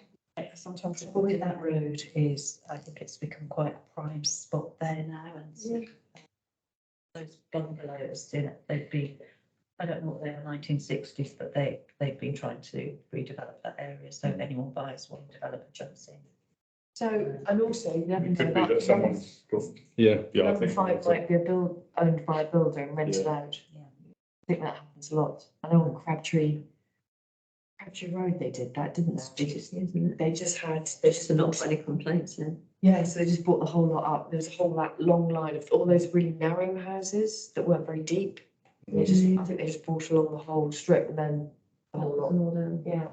sometimes
The way that road is, I think it's become quite a prime spot there now, and so those bungalows, they've been, I don't know what they are, 1960s, but they've been trying to redevelop that area, so if anyone buys one, developer jumps in.
So, and also, you never
It
know
could be that
that
someone's got, yeah, I
number
think.
5
that's it.
might be owned by a builder and rented
Yeah.
out.
Yeah.
I think that happens a lot. I know on Crabtree Road, they did that, didn't
It's
they?
juicy, isn't it?
They just
There's not many complaints then.
yeah, so they just brought the whole lot up. There was a whole long line of all those really narrow houses that weren't very deep. They just, I think they just brought along the whole strip and then the whole lot.
And all down.
Yeah.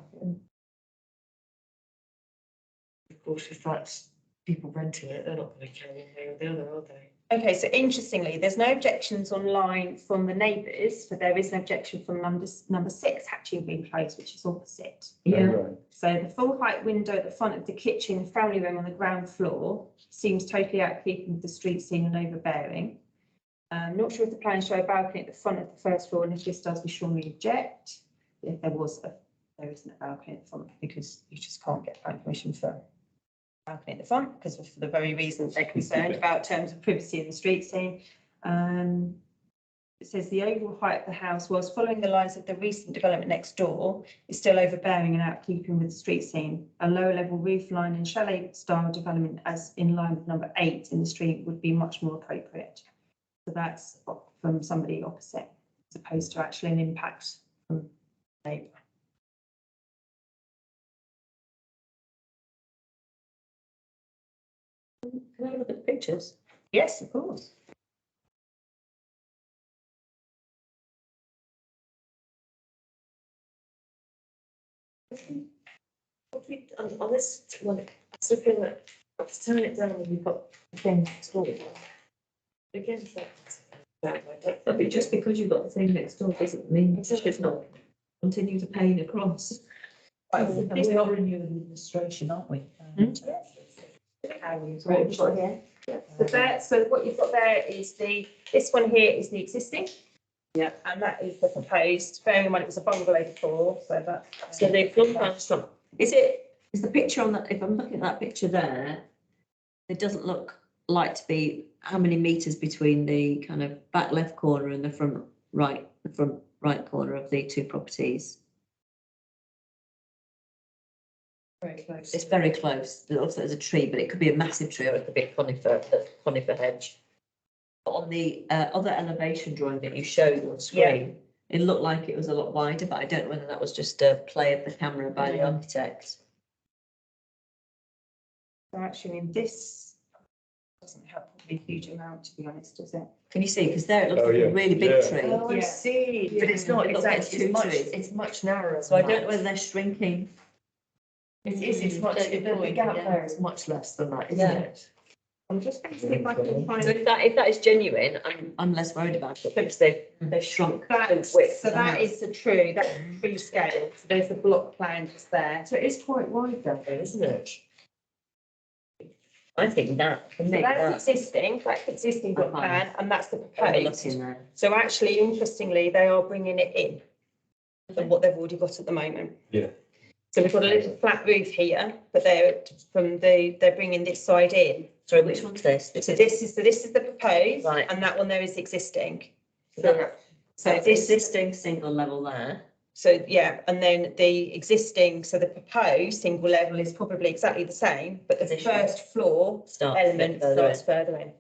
Of course, if that's people renting it, they're not going to carry one way or the other, are they?
Okay, so interestingly, there's no objections online from the neighbours, but there is an objection from number 6, Hatching Green Close, which is opposite.
Yeah.
Right.
So the full height window at the front of the kitchen and family room on the ground floor seems totally out of keeping with the street scene and overbearing. Not sure if the plans show a balcony at the front of the first floor, and if this does, we strongly object. If there isn't a balcony at the front, because you just can't get planning permission for a balcony at the front, because for the very reasons they're concerned about terms of privacy in the street scene. It says the overall height of the house, whilst following the lines of the recent development next door, is still overbearing and out of keeping with the street scene. A lower level roof line and chalet style development as in line with number 8 in the street would be much more appropriate. So that's from somebody opposite, as opposed to actually an impact from neighbour.
Can I have a look at the pictures?
Yes, of course.
On this one, it's looking at, to turn it down and you've got the thing next door. Again,
But just because you've got the thing next door doesn't mean you should not continue to pay across.
And we are in new administration, aren't we?
Right, we've got here.
So what you've got there is this one here is the existing.
Yeah.
And that is the proposed, bearing in mind it was a bungalow before, so that.
So they've gone past from, is the picture on that, if I'm looking at that picture there, it doesn't look like to be how many meters between the kind of back left corner and the front right corner of the two properties.
Very close.
It's very close. It looks like there's a tree, but it could be a massive tree or it could be a conifer hedge. But on the other elevation drawing that you showed on screen, it looked like it was a lot wider, but I don't know whether that was just a play of the camera by the architect.
So actually, in this doesn't help a huge amount, to be honest, does it?
Can you see? Because there it looks
Oh,
like
yeah.
a really big
Yeah.
tree.
Oh, I
Yeah.
see, but it's not
It looks like
exactly,
two trees.
it's much narrower.
So I
than
don't know
that.
whether they're shrinking.
It's much,
That's a good
the
point,
gap
yeah.
there is much less than that, isn't
Yeah.
it?
I'm just going to see if I can find
So if that is genuine, I'm less worried about it because they've shrunk
that.
the width.
So
of the
that
house.
is the true, that's the true scale. So there's the block plan just there.
So it is quite wide down there, isn't it?
I think that can
So
make
that's
that.
that's the existing block plan, and that's the
Have a look
proposed.
in there.
So actually, interestingly, they are bringing it in than what they've already got at the moment.
Yeah.
So we've got a little flat roof here, but they're bringing this side in.
Sorry, which one's this?
So this is the proposed,
Right.
and that one there is existing.
So
So
that's
this is
existing single level there.
So, yeah, and then the existing, so the proposed single level is probably exactly the same, but the
Addition.
first floor
Starts a bit
element
further in.
starts further in.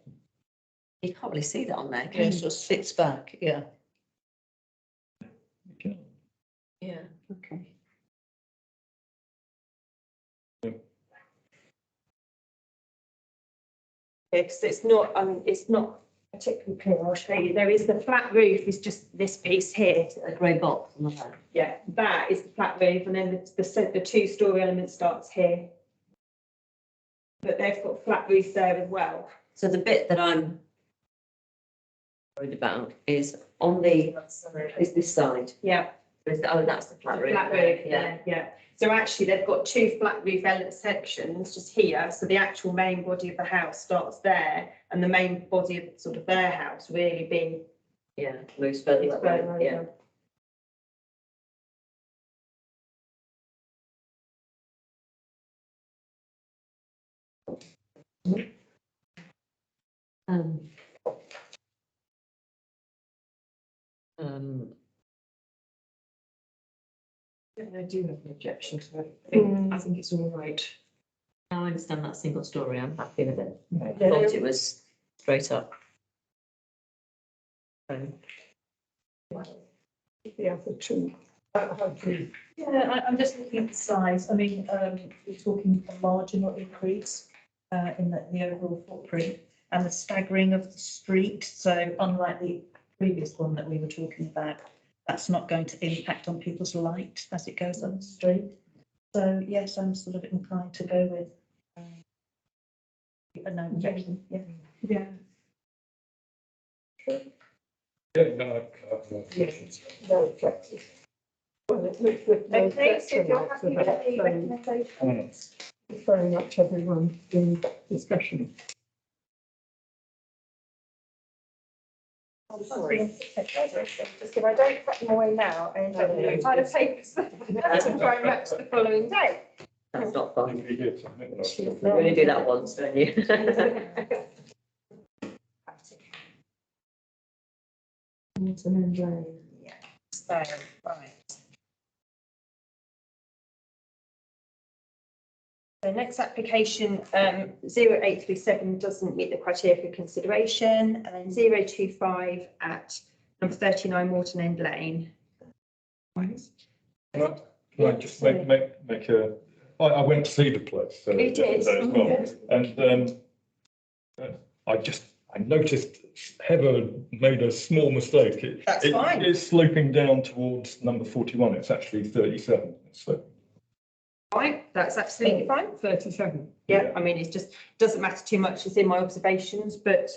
You can't really see that on there, can you? Sort of sits back, yeah. Yeah, okay.
Because it's not particularly clear, I'll show you. There is the flat roof is just this piece here.
A grey box on the back.
Yeah, that is the flat roof, and then the two-story element starts here. But they've got flat roofs there as well.
So the bit that I'm worried about is on the, is this side.
Yeah.
Oh, that's the flat roof.
Flat roof,
Yeah.
yeah. So actually, they've got two flat roof element sections just here. So the actual main body of the house starts there, and the main body of sort of their house really being
Yeah, moves further that way, yeah. Um,
I do have an objection to it. I think it's all right.
Now I understand that single story, I'm happy with it. I
Yeah.
thought it was straight up.
The other two. How do you-
Yeah, I'm just looking at the size. I mean, we're talking a marginal increase in the overall footprint and the staggering of the street. So unlike the previous one that we were talking about, that's not going to impact on people's light as it goes up the street. So yes, I'm sort of inclined to go with a no objection. Yeah.
Yeah.
Yeah, no,
No objections. Well, it looks with no
okay. So if you're
objection,
happy with the
so
recommendation,
very much everyone in discussion.
I'm sorry. Just if I don't put them away now, I end up with a pile of papers to try and match the following day.
That's not fun.
you get something like
You only do that once, don't you?
Yeah. So, right. The next application, 0837 doesn't meet the criteria for consideration, and then 025 at number 39 Morton End Lane.
Can I just make a, I went to see the place.
You did?
yesterday as well, and I noticed Heather made a small mistake.
That's fine.
It is sloping down towards number 41. It's actually 37. So
Fine, that's absolutely fine.
37.
Yeah, I mean, it's just, doesn't matter too much, it's in my observations, but,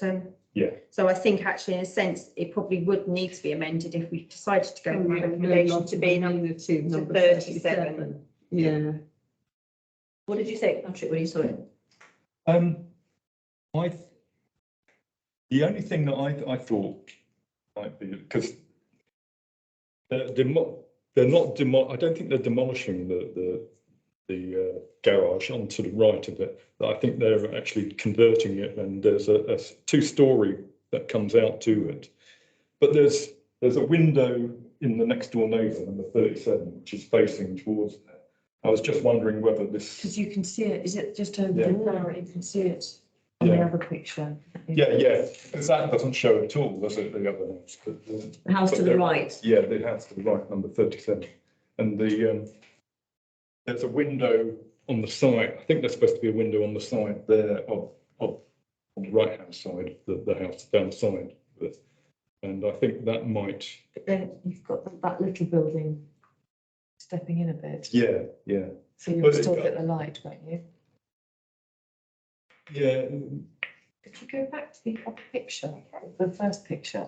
yeah,
so I think actually in a sense, it probably would need to be amended if we decided to go for a recommendation to be number
to number
37.
Yeah.
What did you say, Patrick, when you saw it?
the only thing that I thought might be, because they're not I don't think they're demolishing the garage onto the right of it. I think they're actually converting it, and there's a two-story that comes out to it. But there's a window in the next door neighbour, number 37, which is facing towards there. I was just wondering whether this.
Because you can see it, is it just over
Yeah.
there? You can see it on the
Yeah.
other picture.
Yeah, because that doesn't show at all, does it, the other house? But,
The house to the
there-
right.
Yeah, the house to the right, number 37. And there's a window on the side. I think there's supposed to be a window on the side there of on the right-hand side, the house down the side. And I think that might,
But then you've got that little building stepping in a bit.
yeah.
So you'll
But it-
still get the light, won't you?
Yeah,
If you go back to the other picture, the first picture.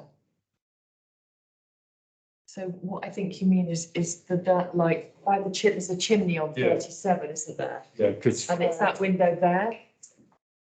So what I think you mean is that like by the there's a chimney on
Yeah.
37, isn't there?
yeah, because,
And it's that window there.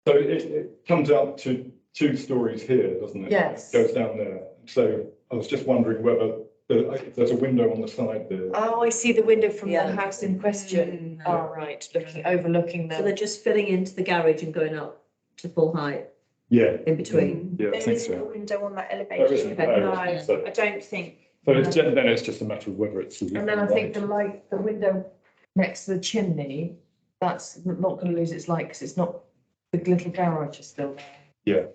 so it comes out to 2 stories here, doesn't it?
Yes.
It goes down there. So I was just wondering whether if there's a window on the side there.
Oh, I see the window from the
Yeah.
house in question. Oh, right, overlooking
So they're
the.
just filling into the garage and going up to full height
Yeah,
in between.
yeah, I
There
think
isn't a
so.
window on that
There
elevation.
isn't,
No,
no, so-
I don't think
So then it's just a matter of whether it's.
And then I think the window next to the chimney, that's not going to lose its light because it's not, the little garage is still there.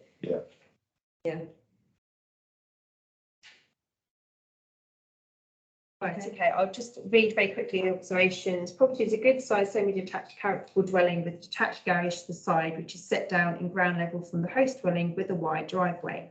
Right, okay, I'll just read very quickly the observations. Property is a good sized semi-detached characterful dwelling with a detached garage to the side, which is set down in ground level from the host dwelling with a wide driveway.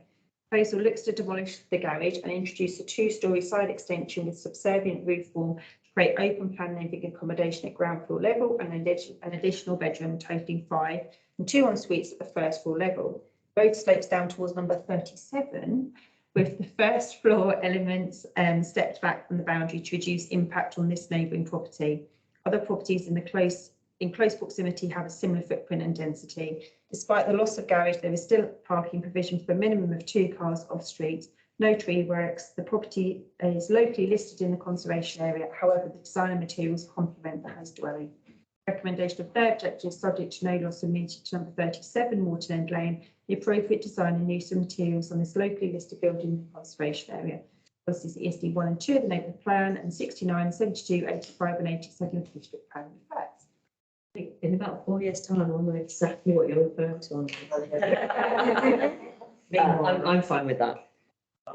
Proposal looks to demolish the garage and introduce a two-storey side extension with subservient roof form to create open plan living accommodation at ground floor level and an additional bedroom totaling 5 and 2 en-suites at the first floor level. Road slopes down towards number 37, with the first floor elements stepped back from the boundary to reduce impact on this neighbouring property. Other properties in close proximity have a similar footprint and density. Despite the loss of garage, there is still parking provision for a minimum of 2 cars off street. No tree works. The property is locally listed in the conservation area. However, the design and materials complement the house dwelling. Recommendation of third objection is subject to no loss of immunity to number 37 Morton End Lane. The appropriate design and use of materials on this locally listed building in the conservation area. Policies ESD 1 and 2 of the neighbourhood plan and 69, 72, 85 and 87 of the district plan effects.
In about 4 years' time, I'll know exactly what you're referring to. I'm fine with that.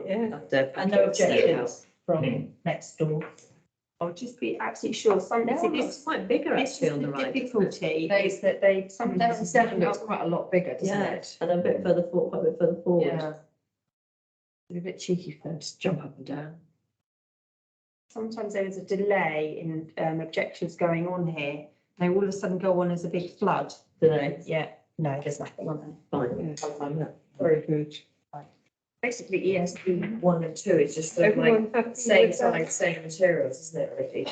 Yeah.
And no objections from next door.
I'll just be absolutely sure.
It's quite bigger
This
actually
is
on the
the
right.
difficulty is that they sometimes
Seven looks quite a lot bigger, doesn't
Yeah,
it?
and a bit further forward, quite a bit further forward.
Yeah. It's a bit cheeky for them to jump up and down.
sometimes there is a delay in objections going on here. They all of a sudden go on as a big flood.
Do they?
Yeah, no, there's nothing on there.
Fine, I'm fine with that.
Very good.
Basically, ESP 1 and 2 is just sort of like
Everyone happy
same
with that?
size, same materials, isn't it,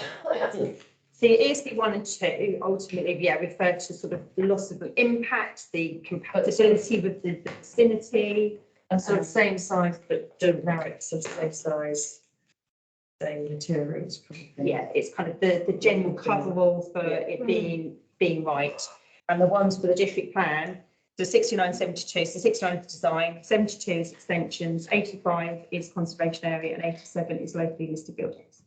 really?
See, ESP 1 and 2 ultimately, refer to sort of the loss of the impact, the compatibility with the vicinity.
And sort of same size, but don't narrow it to same size, same materials. probably.
Yeah, it's kind of the general coverall for it being right. And the ones for the district plan, so 69, 72, so 69 is design, 72 is extensions, 85 is conservation area, and 87 is locally listed buildings.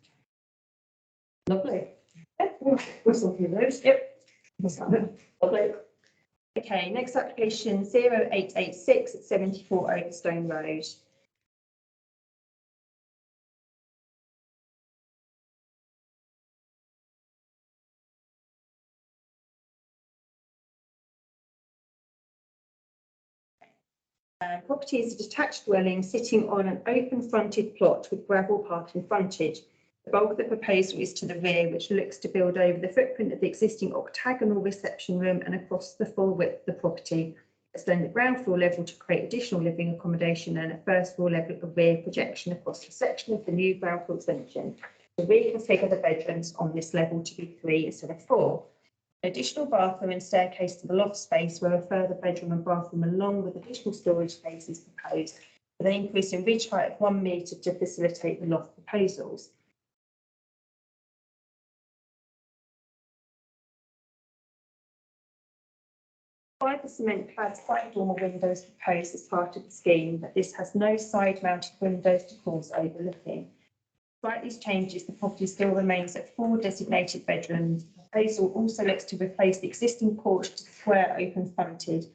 Lovely.
Whistle through those.
Yep.
Lovely.
Okay, next application 0886 at 74 Overstone Road. Property is a detached dwelling sitting on an open fronted plot with gravel parking frontage. The bulk of the proposal is to the rear, which looks to build over the footprint of the existing octagonal reception room and across the full width of the property. Extend the ground floor level to create additional living accommodation and a first floor level of rear projection across the section of the new ground floor extension. To reconfigure the bedrooms on this level to be 3 instead of 4. Additional bathroom and staircase to the loft space where a further bedroom and bathroom along with additional storage space is proposed, with an increase in ridge height of 1 metre to facilitate the loft proposals. 5 cement clad side dormer windows proposed as part of the scheme, but this has no side mounted windows to cause overlooking. Despite these changes, the property still remains at 4 designated bedrooms. The proposal also looks to replace the existing porch to square open fronted.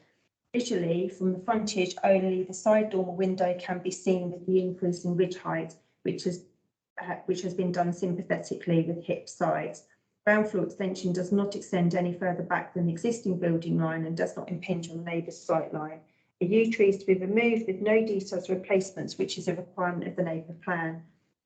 Visually, from the frontage only, the side dormer window can be seen with the increase in ridge height, which has been done sympathetically with hip sides. Ground floor extension does not extend any further back than the existing building line and does not impinge on the neighbour's sight line. A yew tree is to be removed with no details replacements, which is a requirement of the neighbourhood plan.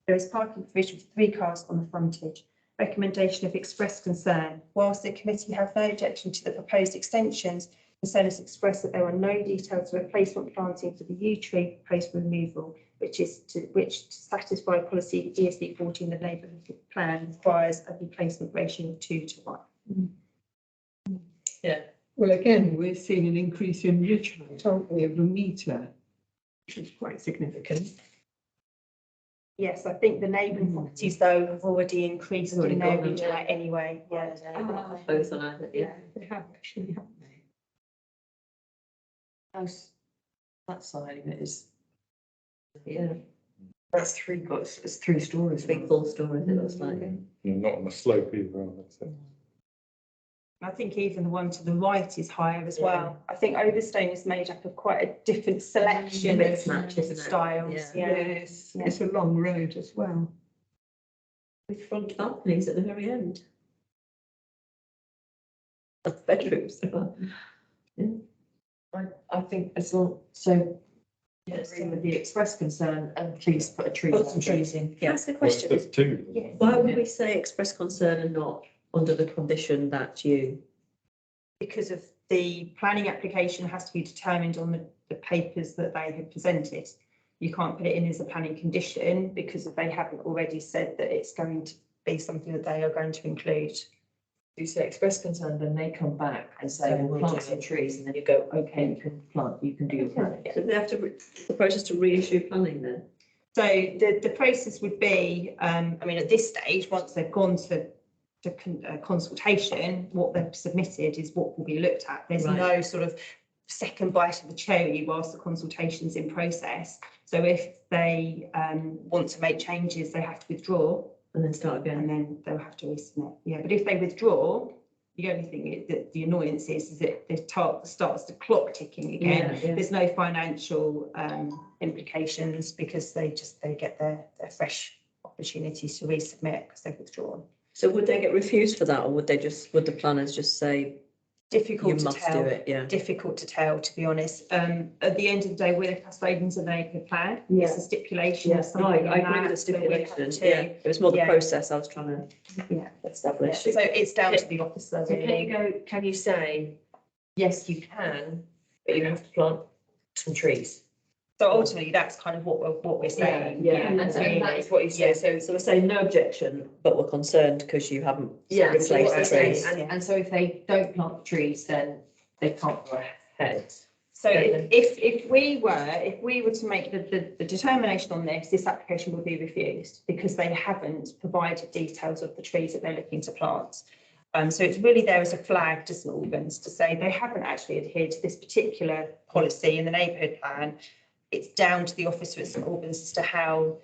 There is parking provision for 3 cars on the frontage. Recommendation of express concern. Whilst the committee have no objection to the proposed extensions, concern is expressed that there are no details of replacement planting for the yew tree proposed for removal, which to satisfy policy ESD 14, the neighbourhood plan requires a replacement ratio of 2 to 1.
Yeah.
Well, again, we're seeing an increase in ridge height, aren't we, of a metre, which is quite significant.
Yes, I think the neighbouring properties though have already increased
Already
in
got
their
them,
ridge
yeah.
height anyway. Yeah.
Both on either, yeah.
They have actually, haven't they?
House, that side of it is,
Yeah.
That's three, it's 3 stories.
Big full story, it looks like.
Not on the slope either, are they? So-
I think even the one to the right is higher as well. I think Overstone is made up of quite a different selection of
Mismatch, isn't it?
styles.
Yeah.
Yeah.
Yes, it's a long road as well.
With front balconies at the very end. Of bedrooms.
I think as long, so
Yes.
agree with the express concern and please put a tree.
Put some trees in. Can I ask a
Well, it
question?
says 2.
Yeah.
Why would we say express concern and not under the condition that you?
Because of the planning application has to be determined on the papers that they have presented. You can't put it in as a planning condition because if they haven't already said that it's going to be something that they are going to include.
You say express concern, then they come back and say,
So
we'll
we'll
plant
do
some
it.
trees, and then you go, okay, you can plant, you can do your planning.
So they have to, the process to reissue planning then?
So the process would be, I mean, at this stage, once they've gone to consultation, what they've submitted is what will be looked at. There's
Right.
no sort of second bite of the cherry whilst the consultation's in process. So if they want to make changes, they have to withdraw
And then start again?
and then they'll have to resubmit. Yeah, but if they withdraw, the only thing that the annoyance is that the starts the clock ticking again.
Yeah, yeah.
There's no financial implications because they get their fresh opportunities to resubmit because they've withdrawn.
So would they get refused for that, or would would the planners just say,
Difficult
you
to
must
tell.
do it, yeah?
Difficult to tell, to be honest. At the end of the day, we're the custodians of the neighbourhood plan.
Yeah.
It's a stipulation.
Yeah,
of
no,
something
I
in
agree with
that,
the
so we have
stipulation,
to-
yeah. It was more the
yeah.
process I was trying to
Yeah.
establish.
So it's down to the officer.
So can
really.
you go, can you say, yes, you can, but you have to plant some trees?
So ultimately, that's kind of what we're saying.
And that is what you say, so.
So we're saying no objection, but we're concerned because you haven't
Yeah,
replaced
so what
the
they're saying,
trees.
and so if they don't plant the trees, then they can't go ahead.
So if we were to make the determination on this application would be refused because they haven't provided details of the trees that they're looking to plant. So it's really there as a flag to St Albans to say they haven't actually adhered to this particular policy in the neighbourhood plan. It's down to the officer at St Albans as to how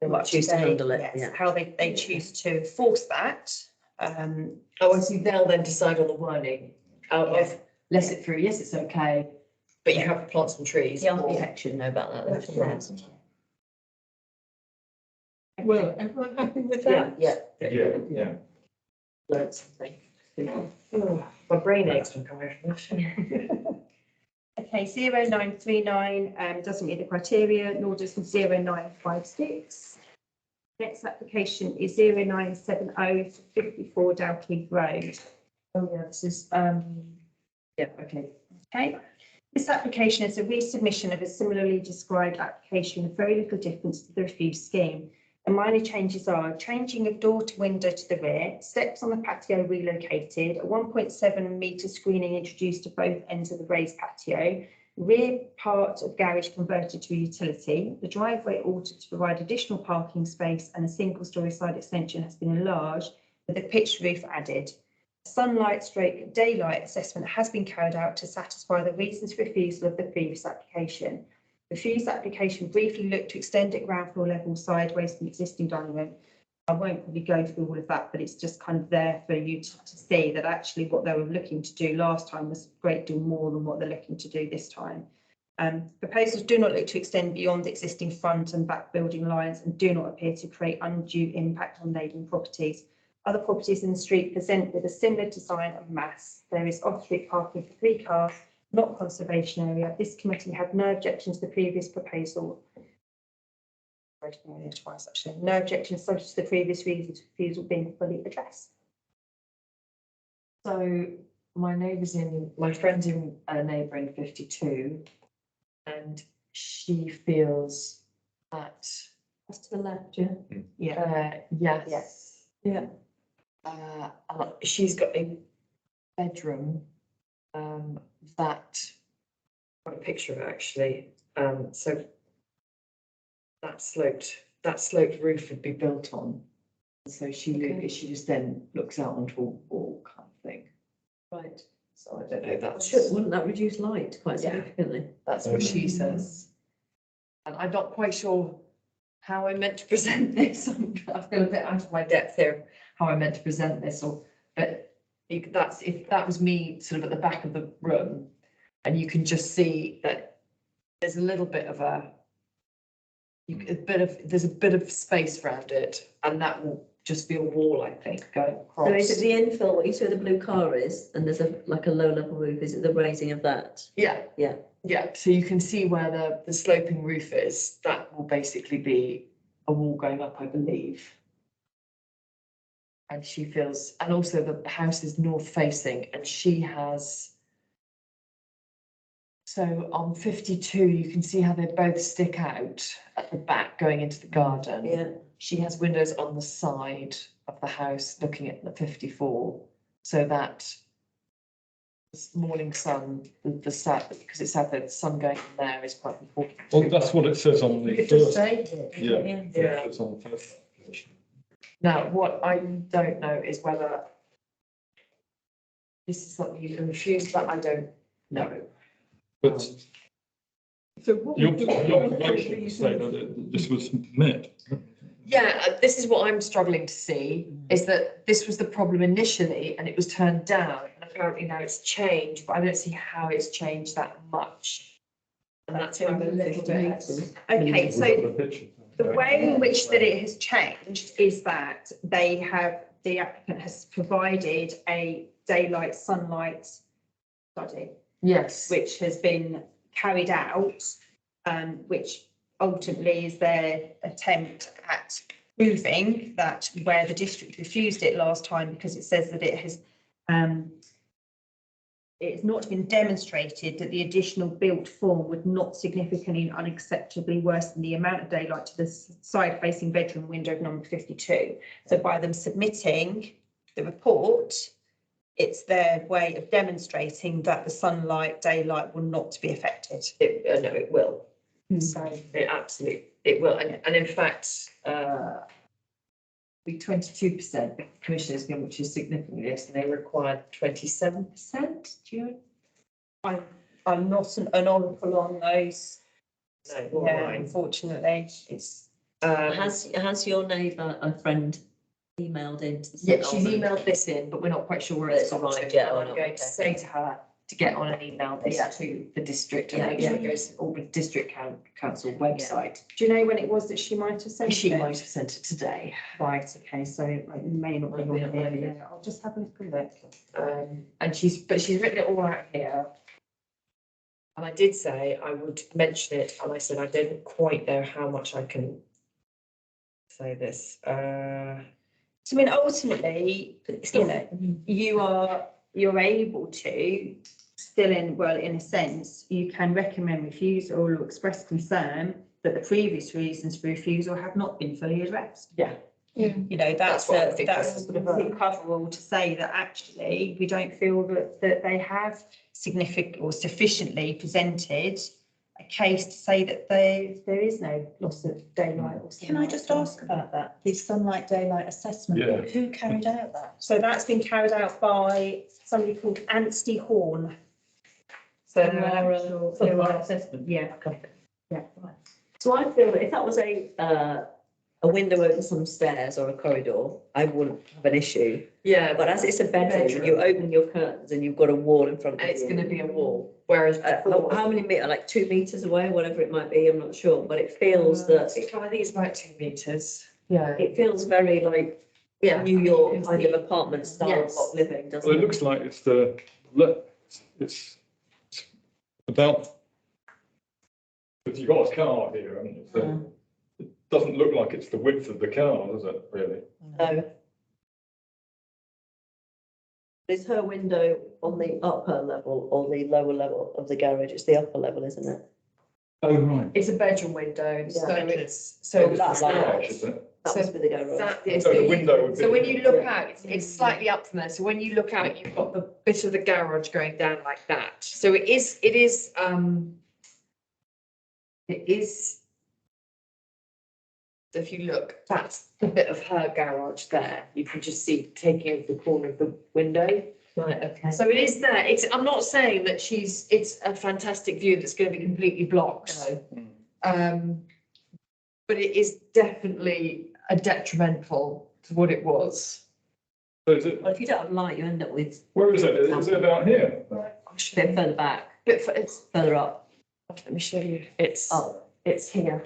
They might choose to handle it,
yes,
yeah.
how they choose to force that.
Oh, I see, they'll then decide on the wording of, let it through, yes, it's okay, but you have to plant some trees.
The
or-
architect should know about that.
Yeah.
Well, everyone happy with
Yeah,
that?
yeah.
Yeah.
Learn something.
Oh, my brain aches from coming from this.
Okay, 0939 doesn't meet the criteria, nor does 0956. Next application is 0970 54 Dalkeith Road.
Oh, yeah, this is, yeah, okay.
Okay, this application is a resubmission of a similarly described application with very little difference to the refused scheme. The minor changes are changing of door to window to the rear, steps on the patio relocated, a 1.7 metre screening introduced to both ends of the raised patio, rear part of garage converted to a utility, the driveway altered to provide additional parking space, and a single-storey side extension has been enlarged with a pitched roof added. Sunlight/daylight assessment has been carried out to satisfy the reasons for refusal of the previous application. Refused application briefly looked to extend it ground floor level sideways from existing dining room. I won't probably go through all of that, but it's just kind of there for you to see that actually what they were looking to do last time was a great deal more than what they're looking to do this time. Proposals do not look to extend beyond the existing front and back building lines and do not appear to create undue impact on neighbouring properties. Other properties in the street present with a similar design and mass. There is off-street parking for 3 cars, not conservation area. This committee had no objection to the previous proposal. Twice actually. No objections subject to the previous reasons for refusal being fully addressed.
So my friend's in a neighbouring 52, and she feels that,
That's to the left, yeah.
yes.
Yeah.
She's got a bedroom, that, got a picture of it actually, so that sloped roof would be built on. So she just then looks out onto a wall kind of thing.
Right.
So I don't know,
Wouldn't that reduce light quite
Yeah.
significantly?
that's what she says. And I'm not quite sure how I meant to present this. I feel a bit out of my depth here, how I meant to present this, but that's, if that was me sort of at the back of the room, and you can just see that there's a little bit of there's a bit of space around it, and that will just be a wall, I think, going across.
So is it the infill, what you see where the blue car is, and there's like a low level roof, is it the raising of that?
Yeah.
Yeah.
Yeah, so you can see where the sloping roof is, that will basically be a wall going up, I believe. And she feels, and also the house is north facing, and she has. So on 52, you can see how they both stick out at the back going into the garden.
Yeah.
She has windows on the side of the house looking at the 54, so that morning sun, the south, because it's south, the sun going in there is quite important.
Well, that's what it says on the
It does
first.
say.
Yeah.
Yeah.
It's on the first application.
Now, what I don't know is whether this is something you can refuse, but I don't know.
But
So what
your
would the
motion say that this was met.
Yeah, this is what I'm struggling to see, is that this was the problem initially and it was turned down, and apparently now it's changed, but I don't see how it's changed that much. And that's why I'm a little bit.
Okay, so
The picture.
the way in which that it has changed is that the applicant has provided a daylight sunlight study,
Yes.
which has been carried out, which ultimately is their attempt at proving that where the district refused it last time, because it says that it has it's not been demonstrated that the additional built form would not significantly and unacceptably worsen the amount of daylight to the side facing bedroom window of number 52. So by them submitting the report, it's their way of demonstrating that the sunlight, daylight will not be affected.
No, it will. So it will, and in fact, be 22% commissioners given, which is significantly less, and they required 27%. Do you?
I'm not an oracle on those.
No,
Yeah, unfortunately,
it's.
Has your neighbour, a friend, emailed in to the?
Yeah, she's emailed this in, but we're not quite sure where it's
It's
gone
arrived
to.
yet
And
or
I'm
not,
going
okay.
to say to her to get on and email this to the district and make sure it goes to Albany District Council website.
do you know when it was that she might have sent
She
it?
might have sent it today.
Right, okay, so it may not be on here, yeah, I'll just have a look at it.
And she's written it all out here. And I did say I would mention it, and I said I didn't quite know how much I can say this.
So I mean, ultimately, you know, you're able to still in a sense, you can recommend refusal or express concern that the previous reasons for refusal have not been fully addressed.
Yeah.
You know,
That's what I think
that's
sort of a-
coverall to say that actually we don't feel that they have significant or sufficiently presented a case to say that there is no loss of daylight or something.
Can I just ask about that, the sunlight daylight assessment?
Yeah.
Who carried out that?
So that's been carried out by somebody called Anstey Horn. So
Sunlight assessment?
yeah,
Yeah, right. So I feel that if that was a window over some stairs or a corridor, I wouldn't have an issue.
Yeah,
But as it's a bedroom, you open your curtains and you've got a wall in front of
and
you.
it's going to be a wall, whereas before,
How many meters, like 2 meters away, whatever it might be, I'm not sure, but it feels that,
I think it's about 2 meters. Yeah.
it feels very like
Yeah.
New York kind of apartment style
Yes.
block living, doesn't
Well, it
it?
looks like it's it's about, if you've got a car here, and it doesn't look like it's the width of the car, does it, really?
No. Is her window on the upper level or the lower level of the garage? It's the upper level, isn't it?
Oh, right.
It's a bedroom window, so
Yeah.
it's, so
That's
that,
Garage, is it?
That
So
must be the garage.
that is
So the window would
so
be-
when you look out, it's slightly up from there, so when you look out, you've got the bit of the garage going down like that, so it is, so if you look, that's the bit of her garage there, you can just see taking over the corner of the window.
Right, okay.
So it is there, I'm not saying that it's a fantastic view that's going to be completely blocked.
No.
but it is definitely a detrimental to what it was.
So is it,
Well, if you don't have light, you end up with
where is it? Is it about here?
a bit further back,
It's,
further up.
let me show you, it's,
Oh,
it's here.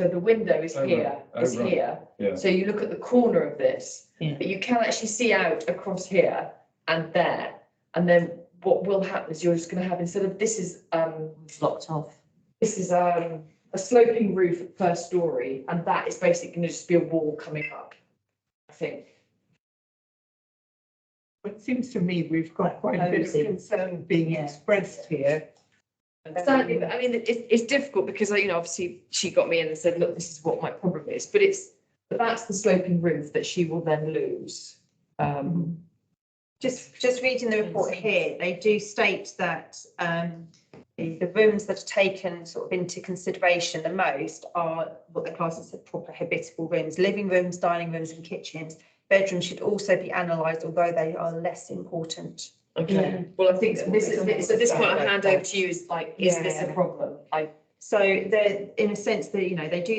So the window is
Oh, right.
here,
Oh,
it's
right.
here.
Yeah.
So you look at the corner of this,
Yeah.
but you can actually see out across here and there. And then what will happen is you're just gonna have, instead of, this is
blocked off.
a sloping roof at first story, and that is basically gonna just be a wall coming up, I think.
It seems to me we've got quite a bit of
Cozy.
concern being
Yeah.
expressed here.
Certainly, but I mean, it's difficult because, you know, obviously she got me in and said, look, this is what my problem is, but that's the sloping roof that she will then lose.
Just reading the report here, they do state that the rooms that are taken sort of into consideration the most are what the class as proper habitable rooms, living rooms, dining rooms and kitchens. Bedrooms should also be analysed, although they are less important.
Okay, well, I think this is, so this point I hand over to you is like, is this a problem?
So they're, in a sense, that, you know, they do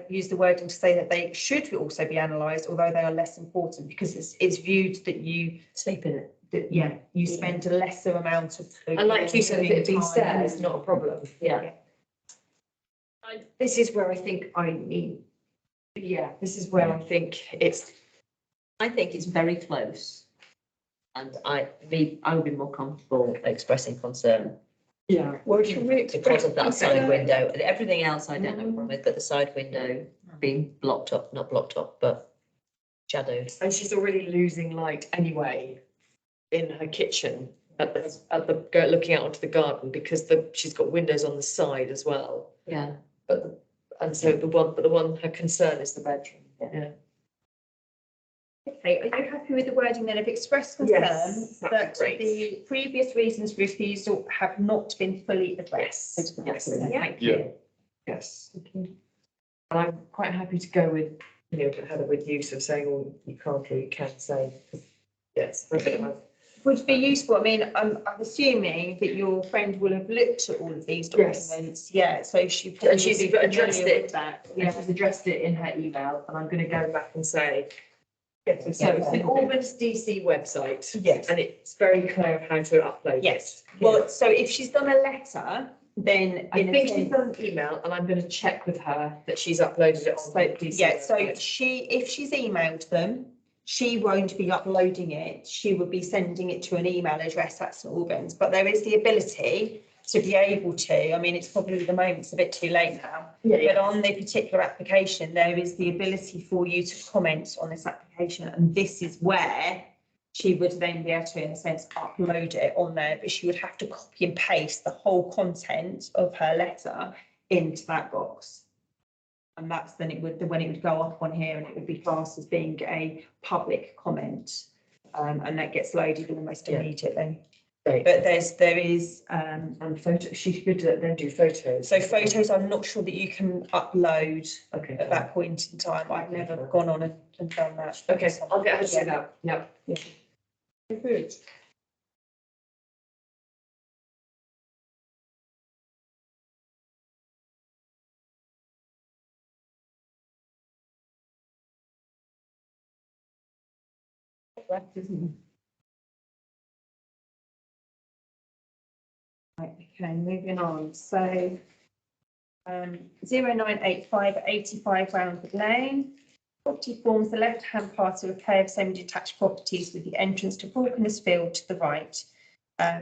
use the wording to say that they should also be analysed, although they are less important, because it's viewed that you
Sleep in it.
you spend a lesser amount of.
And like you said, if it had been
time.
stairs, not a problem.
Yeah.
This is where I think this is where I think it's,
I think it's very close. And I would be more comfortable expressing concern
yeah.
Well, should we
because
express
of that side
concern?
window. And everything else I don't have a problem with, but the side window being blocked up, not blocked up, but shadowed.
And she's already losing light anyway in her kitchen at the looking out onto the garden because she's got windows on the side as well.
Yeah.
So the one her concern is the bedroom. Yeah.
Okay, are you happy with the wording then of express concern
Yes,
that
that's great.
the previous reasons for refusal have not been fully addressed?
Yes.
Thank
Yeah.
you.
Yes. And I'm quite happy to go with, you know, Heather, with you sort of saying, oh, you can't or you can say. Yes.
Would be useful. I mean, I'm assuming that your friend will have looked at all of these
Yes.
documents. Yeah, so she.
And she's
probably be
addressed
familiar
it.
with that.
Yeah,
Yeah.
she's addressed it in her email, and I'm going to go back and say, so it's
Yeah.
the Albans DC website,
Yes.
and it's very clear how to upload it.
Yes. Well, so if she's done a letter, then
I
in a
think she's
sense-
done an email, and I'm going to check with her that she's uploaded it on the DC.
Yeah, so
website.
if she's emailed them, she won't be uploading it. She would be sending it to an email address at St Albans, but there is the ability to be able to, I mean, it's probably at the moment, it's a bit too late now. But on the particular application, there is the ability for you to comment on this application, and this is where she would then be able to, in a sense, upload it on there, but she would have to copy and paste the whole content of her letter into that box. And that's then when it would go up on here, and it would be classed as being a public comment. And that gets loaded almost
Yeah.
immediately.
Great.
But there is,
And photo, she could then do photos.
so photos, I'm not sure that you can upload
Okay.
at that point in time. I've never gone on and done that.
Okay, I'll get her to do that. Yeah.
Good.
Right, okay, moving on. So 0985 85 Roundwood Lane. Property forms the left-hand part of a pair of semi-detached properties with the entrance to Falconer's Field to the right.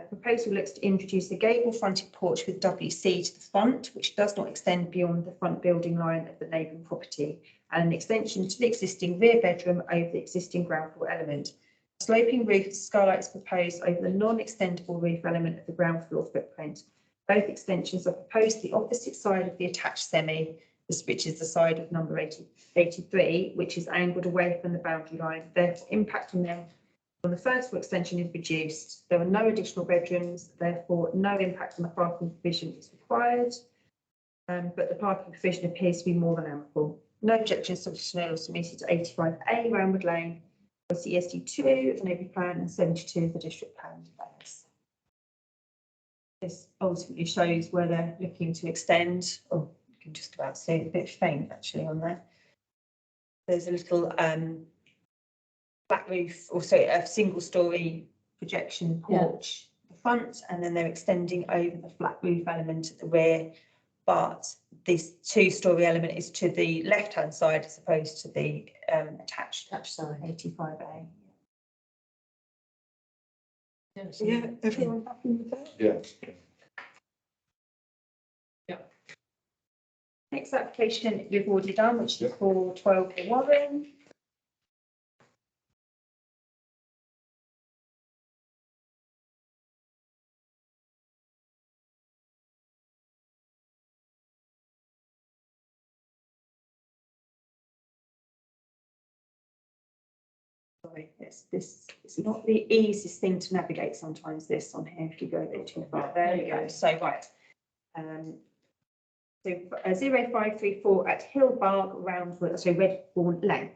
Proposal looks to introduce a gable-fronted porch with WC to the front, which does not extend beyond the front building line of the neighbouring property, and an extension to the existing rear bedroom over the existing ground floor element. A sloping roof with skylight is proposed over the non-extendable roof element of the ground floor footprint. Both extensions are proposed to the opposite side of the attached semi, which is the side of number 83, which is angled away from the boundary line. Therefore, impact on the first floor extension is reduced. There are no additional bedrooms, therefore no impact on the parking provision is required. But the parking provision appears to be more than ample. No objections to or submitted to 85A Roundwood Lane, CSD 2, the neighbourhood plan, and 72 the district plan. This ultimately shows where they're looking to extend, or can just about see it, a bit faint actually on there. There's a little flat roof, or sorry, a single story projection porch at the front, and then they're extending over the flat roof element at the rear. But this 2-story element is to the left-hand side as opposed to the attached
side.
85A.
Yeah, everyone happy with that?
Yeah.
Next application we've already done, which is for 12 Warren. Sorry, this is not the easiest thing to navigate sometimes, this on here, if you go a bit too far. There we go. So, right. So 0534 at Hillbark, Roundwood, so Redbourne Lane.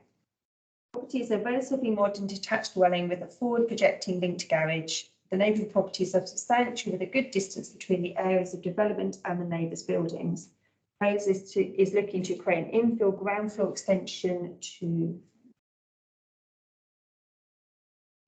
Property is a relatively modern detached dwelling with a forward projecting linked garage. The neighbouring properties are substantial with a good distance between the areas of development and the neighbours' buildings. Proposed is looking to create an infill ground floor extension to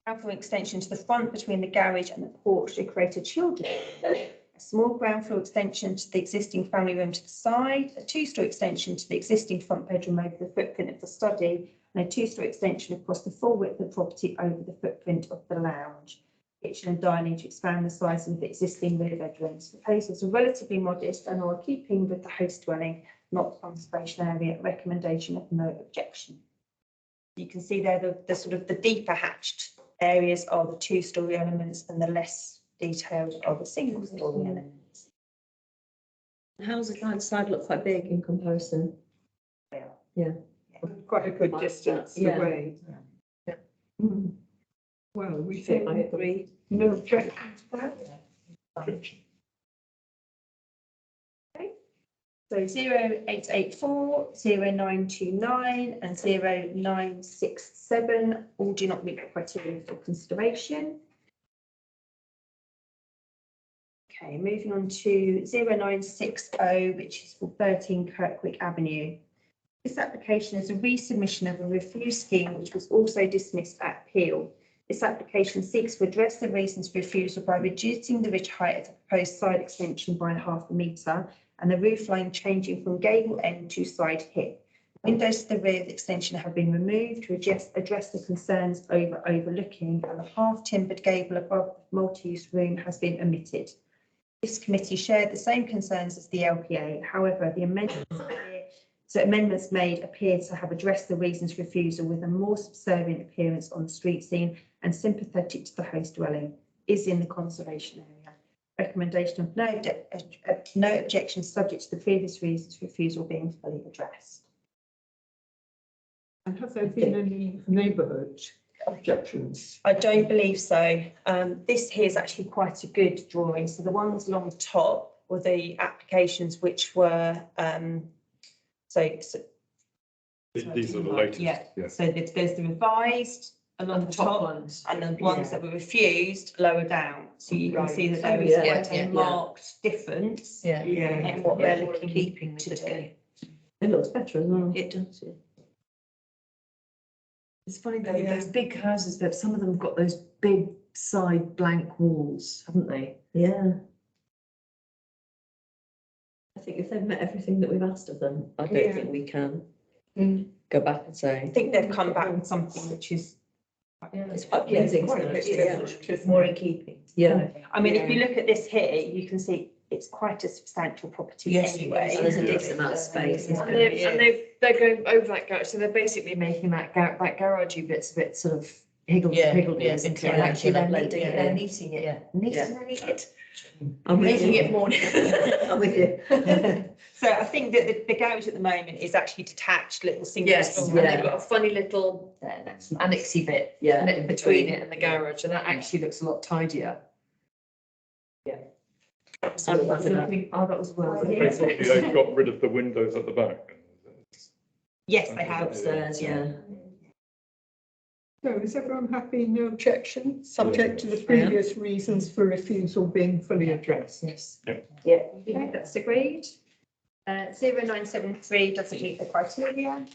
the front between the garage and the porch to create a children's. A small ground floor extension to the existing family room to the side, a 2-story extension to the existing front bedroom over the footprint of the study, and a 2-story extension across the full width of the property over the footprint of the lounge. Kitchen and dining to expand the size of the existing rear bedrooms. Proposals are relatively modest and are keeping with the host dwelling, not conservation area. Recommendation of no objection. You can see there the sort of the deeper hatched areas are the 2-story elements, and the less detailed are the single-story elements.
How's the side look quite big in comparison? Yeah.
Quite a good distance
Yeah.
away.
Yeah.
Mm. Well, we
I
think
agree.
no objections to that.
So 0884, 0929 and 0967 all do not meet the criteria for consideration. Okay, moving on to 0960, which is for 13 Kirkwick Avenue. This application is a resubmission of a refuse scheme which was also dismissed at appeal. This application seeks to address the reasons for refusal by reducing the ridge height of the proposed side extension by 0.5 metre and the roof line changing from gable end to side hip. Windows to the rear of the extension have been removed to address the concerns over overlooking, and the half-timbered gable above the multi-use room has been omitted. This committee shared the same concerns as the LPA. However, the amendments made appear to have addressed the reasons for refusal with a more subservient appearance on the street scene and sympathetic to the host dwelling, is in the conservation area. Recommendation of no objection subject to the previous reasons for refusal being fully addressed.
And have there been any neighbourhood objections?
I don't believe so. This here is actually quite a good drawing. So the ones along the top were the applications which were
These are the latest.
Yeah. So there's the revised along the top
ones.
and the ones that were refused lower down. So you can see that there is
Yeah,
quite a marked difference
Yeah.
in what they're looking
Keeping
to
with
do.
it.
It looks better as well.
It does.
It's funny though, those big houses, that some of them have got those big side blank walls, haven't they?
Yeah. I think if they've met everything that we've asked of them, I don't think we can go back and
I
say.
think they've come back with something which is.
It's quite pleasing. isn't it? Yeah.
It's
More in keeping. Yeah.
I mean, if you look at this here, you can see it's quite a substantial property anyway.
And there's a decent amount of space. isn't
And
there?
they're going over that garage, so they're basically making that garagey bits a bit sort of higgledy piggledy, isn't it?
yeah,
And actually they're
blending it,
they're
yeah.
neating it,
Yeah.
Neating it,
I'm with
making
you.
it more.
I'm with you.
So I think that the garage at the moment is actually detached, little single
Yes, and
story.
they've got a funny little annexy bit
Yeah.
between it and the garage, and that actually looks a lot tidier.
I'm with that.
Oh, that was well.
Basically, they've got rid of the windows at the back.
Yes, they have.
Upstairs, yeah.
So is everyone happy, no objection, subject to the previous reasons for refusal being fully addressed?
Yes.
Okay, that's agreed. 0973 doesn't meet the criteria.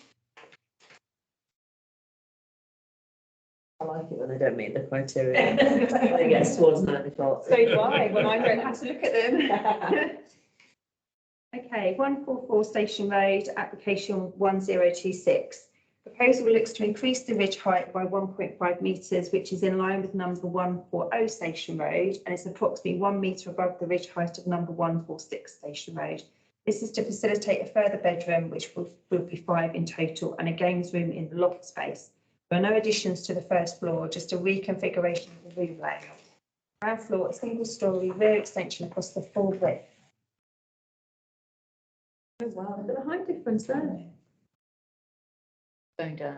I like it when they don't meet the criteria. When it gets towards 9 o'clock.
So do I, when I don't have to look at them. Okay, 144 Station Road, application 1026. Proposal looks to increase the ridge height by 1.5 metres, which is in line with number 140 Station Road, and it's approximately 1 metre above the ridge height of number 146 Station Road. This is to facilitate a further bedroom, which will be 5 in total, and a games room in the loft space. There are no additions to the first floor, just a reconfiguration of the room layout. Ground floor, a single story rear extension across the full width.
Oh, wow, look at the height difference there.
Going down.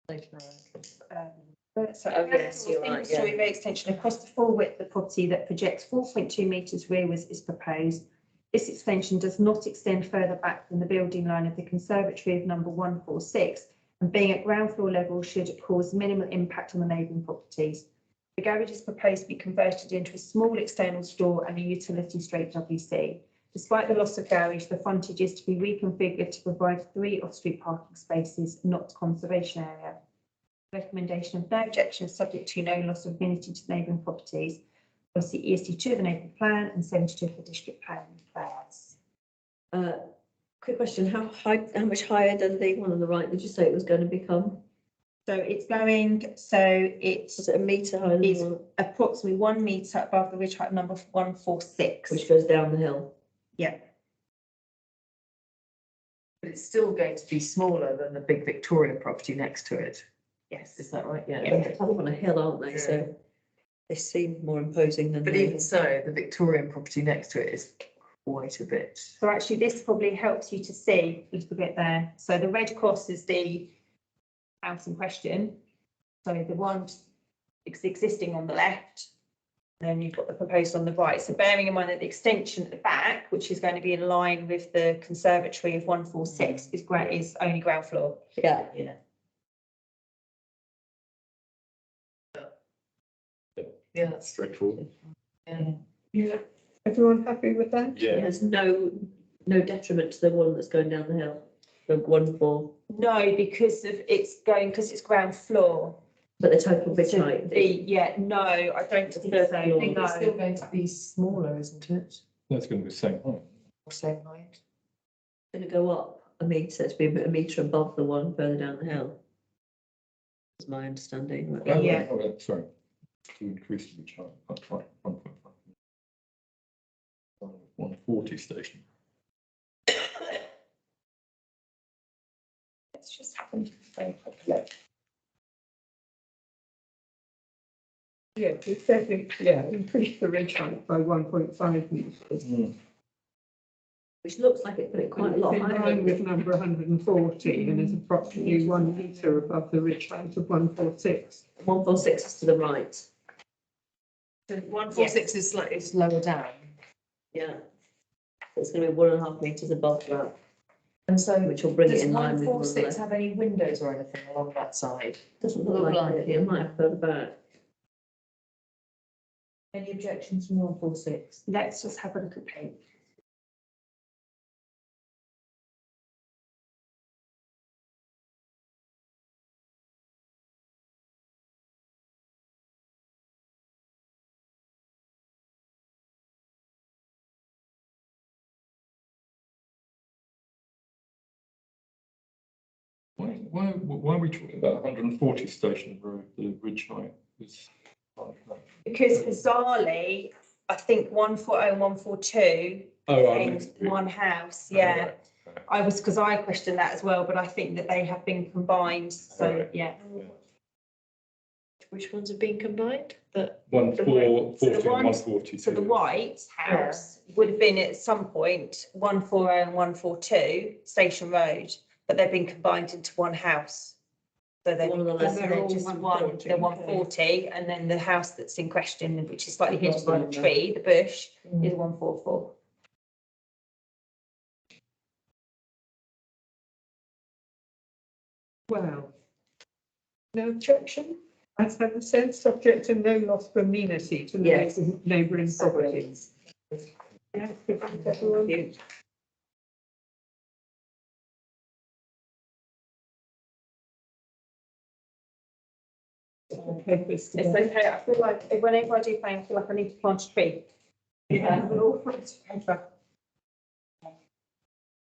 Later on.
So
Oh, yes, you're right, yeah.
Single-storey rear extension across the full width of the property that projects 4.2 metres rearwards is proposed. This extension does not extend further back than the building line of the conservatory of number 146, and being at ground floor level should cause minimal impact on the neighbouring properties. The garage is proposed to be converted into a small external store and a utility straight WC. Despite the loss of garage, the frontage is to be reconfigured to provide 3 off-street parking spaces, not conservation area. Recommendation of no objections, subject to no loss of amenity to neighbouring properties. Obviously, ESD2 of the neighbourhood plan and 72 of the district plan plans.
Quick question, how much higher than the one on the right did you say it was going to become?
So it's going, so it's
Was it a metre higher than
It's-
one,
approximately 1 metre above the ridge height number 146.
which goes down the hill?
But it's still going to be smaller than the big Victoria property next to it.
Yes.
Is that right? Yeah.
They're kind of on a hill, aren't they? So they seem more imposing than
But
the.
even so, the Victorian property next to it is quite a bit.
So actually, this probably helps you to see a little bit there. So the red cross is the house in question. So the one existing on the left, and then you've got the proposed on the right. So bearing in mind that the extension at the back, which is going to be in line with the conservatory of 146, is only ground floor.
Yeah.
Yeah, that's
Straightforward.
Yeah, everyone happy with that?
It
Yeah,
has no detriment to the one that's going down the hill, the 1-4,
No, because it's ground floor.
but the total ridge
So
height.
no, I don't think so.
I think
it's still
No.
going to be smaller, isn't it?
That's going to be the same height.
Or same height?
Going to go up a metre, to be a metre above the one further down the hill. That's my understanding. Right?
Yeah.
Sorry, to increase the ridge height, that's right, 1.5. 140 station.
Let's just have a very quick look.
Yeah, it says increase the ridge height by 1.5 metres.
Which looks like it put it quite a lot
It's in
higher.
line with number 140 and is approximately 1 metre above the ridge height of 146.
146 is to the right.
So 146 is like, it's lower down.
Yeah. It's going to be 1.5 metres above that,
And so
which will bring it
does
in line with one
146
of
have any windows or anything along that side?
Doesn't look like it. It might have further back.
Any objections from 146?
Let's just have a look at page.
Why are we talking about 140 Station Road, the ridge height is like that?
Because bizarrely, I think 140 and 142
Oh,
in one house, yeah. Because I questioned that as well, but I think that they have been combined, so,
Alright.
yeah.
Which ones have been combined? The
140 and
ones-
142.
So the white house would have been at some point 140 and 142 Station Road, but they've been combined into one house. So they're,
One on the left.
they're just one, they're 140, and then the house that's in question, which is slightly hidden by the tree, the bush, is 144.
Well, no objection? As have the said, subject to no loss of amenity to
Yes.
neighbouring properties. Yeah, good, everyone. Papers
It's
together.
okay, I feel like whenever I do planning, I feel like I need to plant a tree. Yeah, we're all front paper.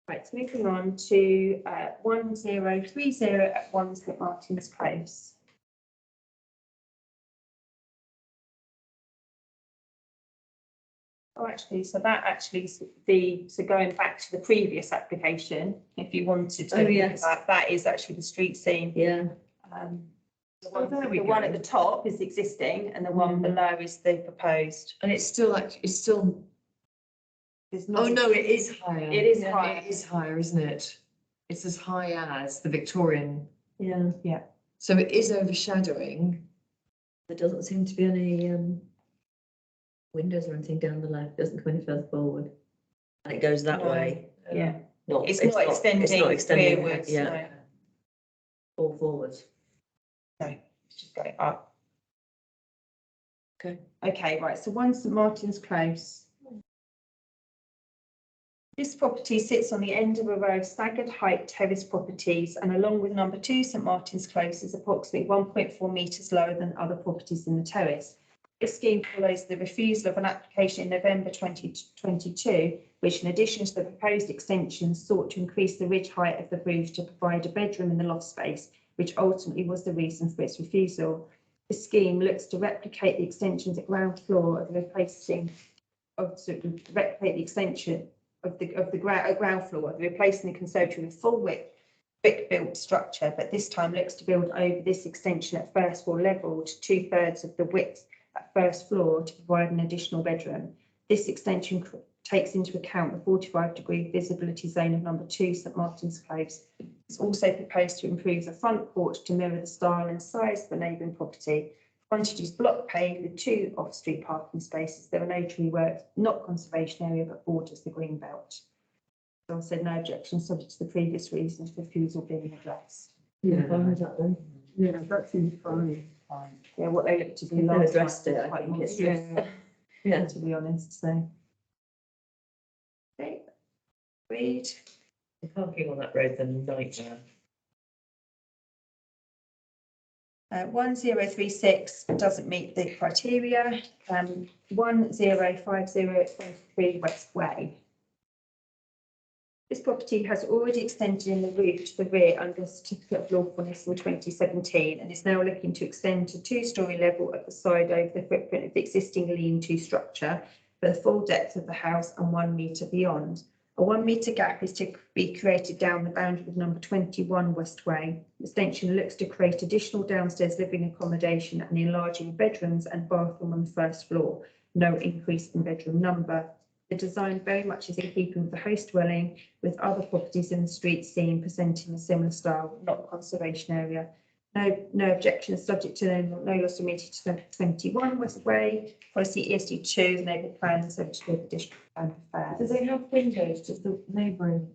Right, so moving on to 1030 at 1 St Martin's Close. Oh, actually, so that actually is so going back to the previous application, if you wanted to.
Oh, yes.
That is actually the street scene.
Yeah.
The
Oh, there we
one
go.
at the top is existing and the one below is the proposed.
And it's still it's still,
There's
oh
not-
no, it is higher.
It is
Yeah,
higher.
It is higher, isn't it? It's as high as the Victorian,
Yeah.
so it is overshadowing.
There doesn't seem to be any windows or anything down the left, doesn't go any further forward. And it goes that
No.
way.
Yeah,
Not,
it's not extending
It's not extending,
rearwards,
yeah,
no.
or forwards.
It's just going up.
Okay.
Okay, right, so 1 St Martin's Close. This property sits on the end of a row of staggered height terrace properties and along with number 2 St Martin's Close is approximately 1.4 metres lower than other properties in the terrace. This scheme follows the refusal of an application in November 2022, which in addition to the proposed extensions sought to increase the ridge height of the roof to provide a bedroom in the loft space, which ultimately was the reason for its refusal. The scheme looks to replicate the extensions at ground floor of the replacing ground floor, replacing the conservatory with full width brick built structure, but this time looks to build over this extension at first floor level to 2/3 of the width at first floor to provide an additional bedroom. This extension takes into account the 45-degree visibility zone of number 2 St Martin's Close. It's also proposed to improve the front porch to mirror the style and size of the neighbouring property. Frontage is block paved with 2 off-street parking spaces. There are no tree works, not conservation area, but borders the green belt. So I said no objection, subject to the previous reasons for refusal being addressed.
Yeah. Fine with that then.
Yeah, that seems fine.
Yeah, what they looked to do
They've
last
addressed
time
it,
was
I
quite
think it's
monstrous,
Yeah.
to be honest, so. Okay, read.
The parking on that road's a nightmare.
1036 doesn't meet the criteria. 1050 West Way. This property has already extended in the roof to the rear under a certificate of lawfulness in 2017 and is now looking to extend to 2-storey level at the side over the footprint of the existing lean-to structure for the full depth of the house and 1 metre beyond. A 1 metre gap is to be created down the boundary of number 21 West Way. The extension looks to create additional downstairs living accommodation and enlarging bedrooms and bathroom on the first floor. No increase in bedroom number. The design very much is in keeping with the host dwelling, with other properties in the street scene presenting a similar style, not conservation area. No objections, subject to no loss of meeting to 21 West Way. Policy ESD2, the neighbourhood plan, subject to additional plan affairs.
Do they have windows? Does the neighbouring,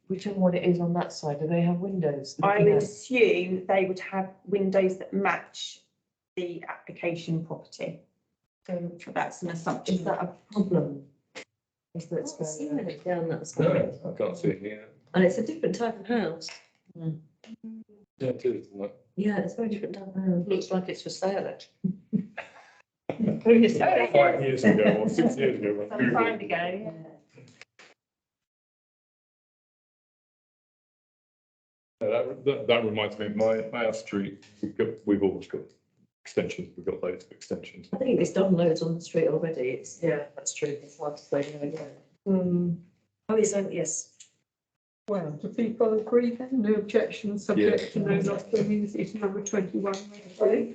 whichever one it is on that side, do they have windows?
I
looking
would
at-
assume they would have windows that match the application property. So that's an assumption.
Is that a problem? Is
I
that
can't see
very-
it down that
No,
side.
I can't see it here.
And it's a different type of house.
Yeah, it is, isn't it?
Yeah, it's a very different type of house. Looks like it's for sale, actually.
5 years ago or 6 years ago. when
Some
Google-
time ago, yeah.
That reminds me, my street, we've always got extensions, we've got loads of extensions.
I think it's done loads on the street already. It's,
Yeah, that's true.
it's hard to say no again.
Oh, yes.
Well, do people agree then? No objection, subject to no loss of means it's number 21 West Way.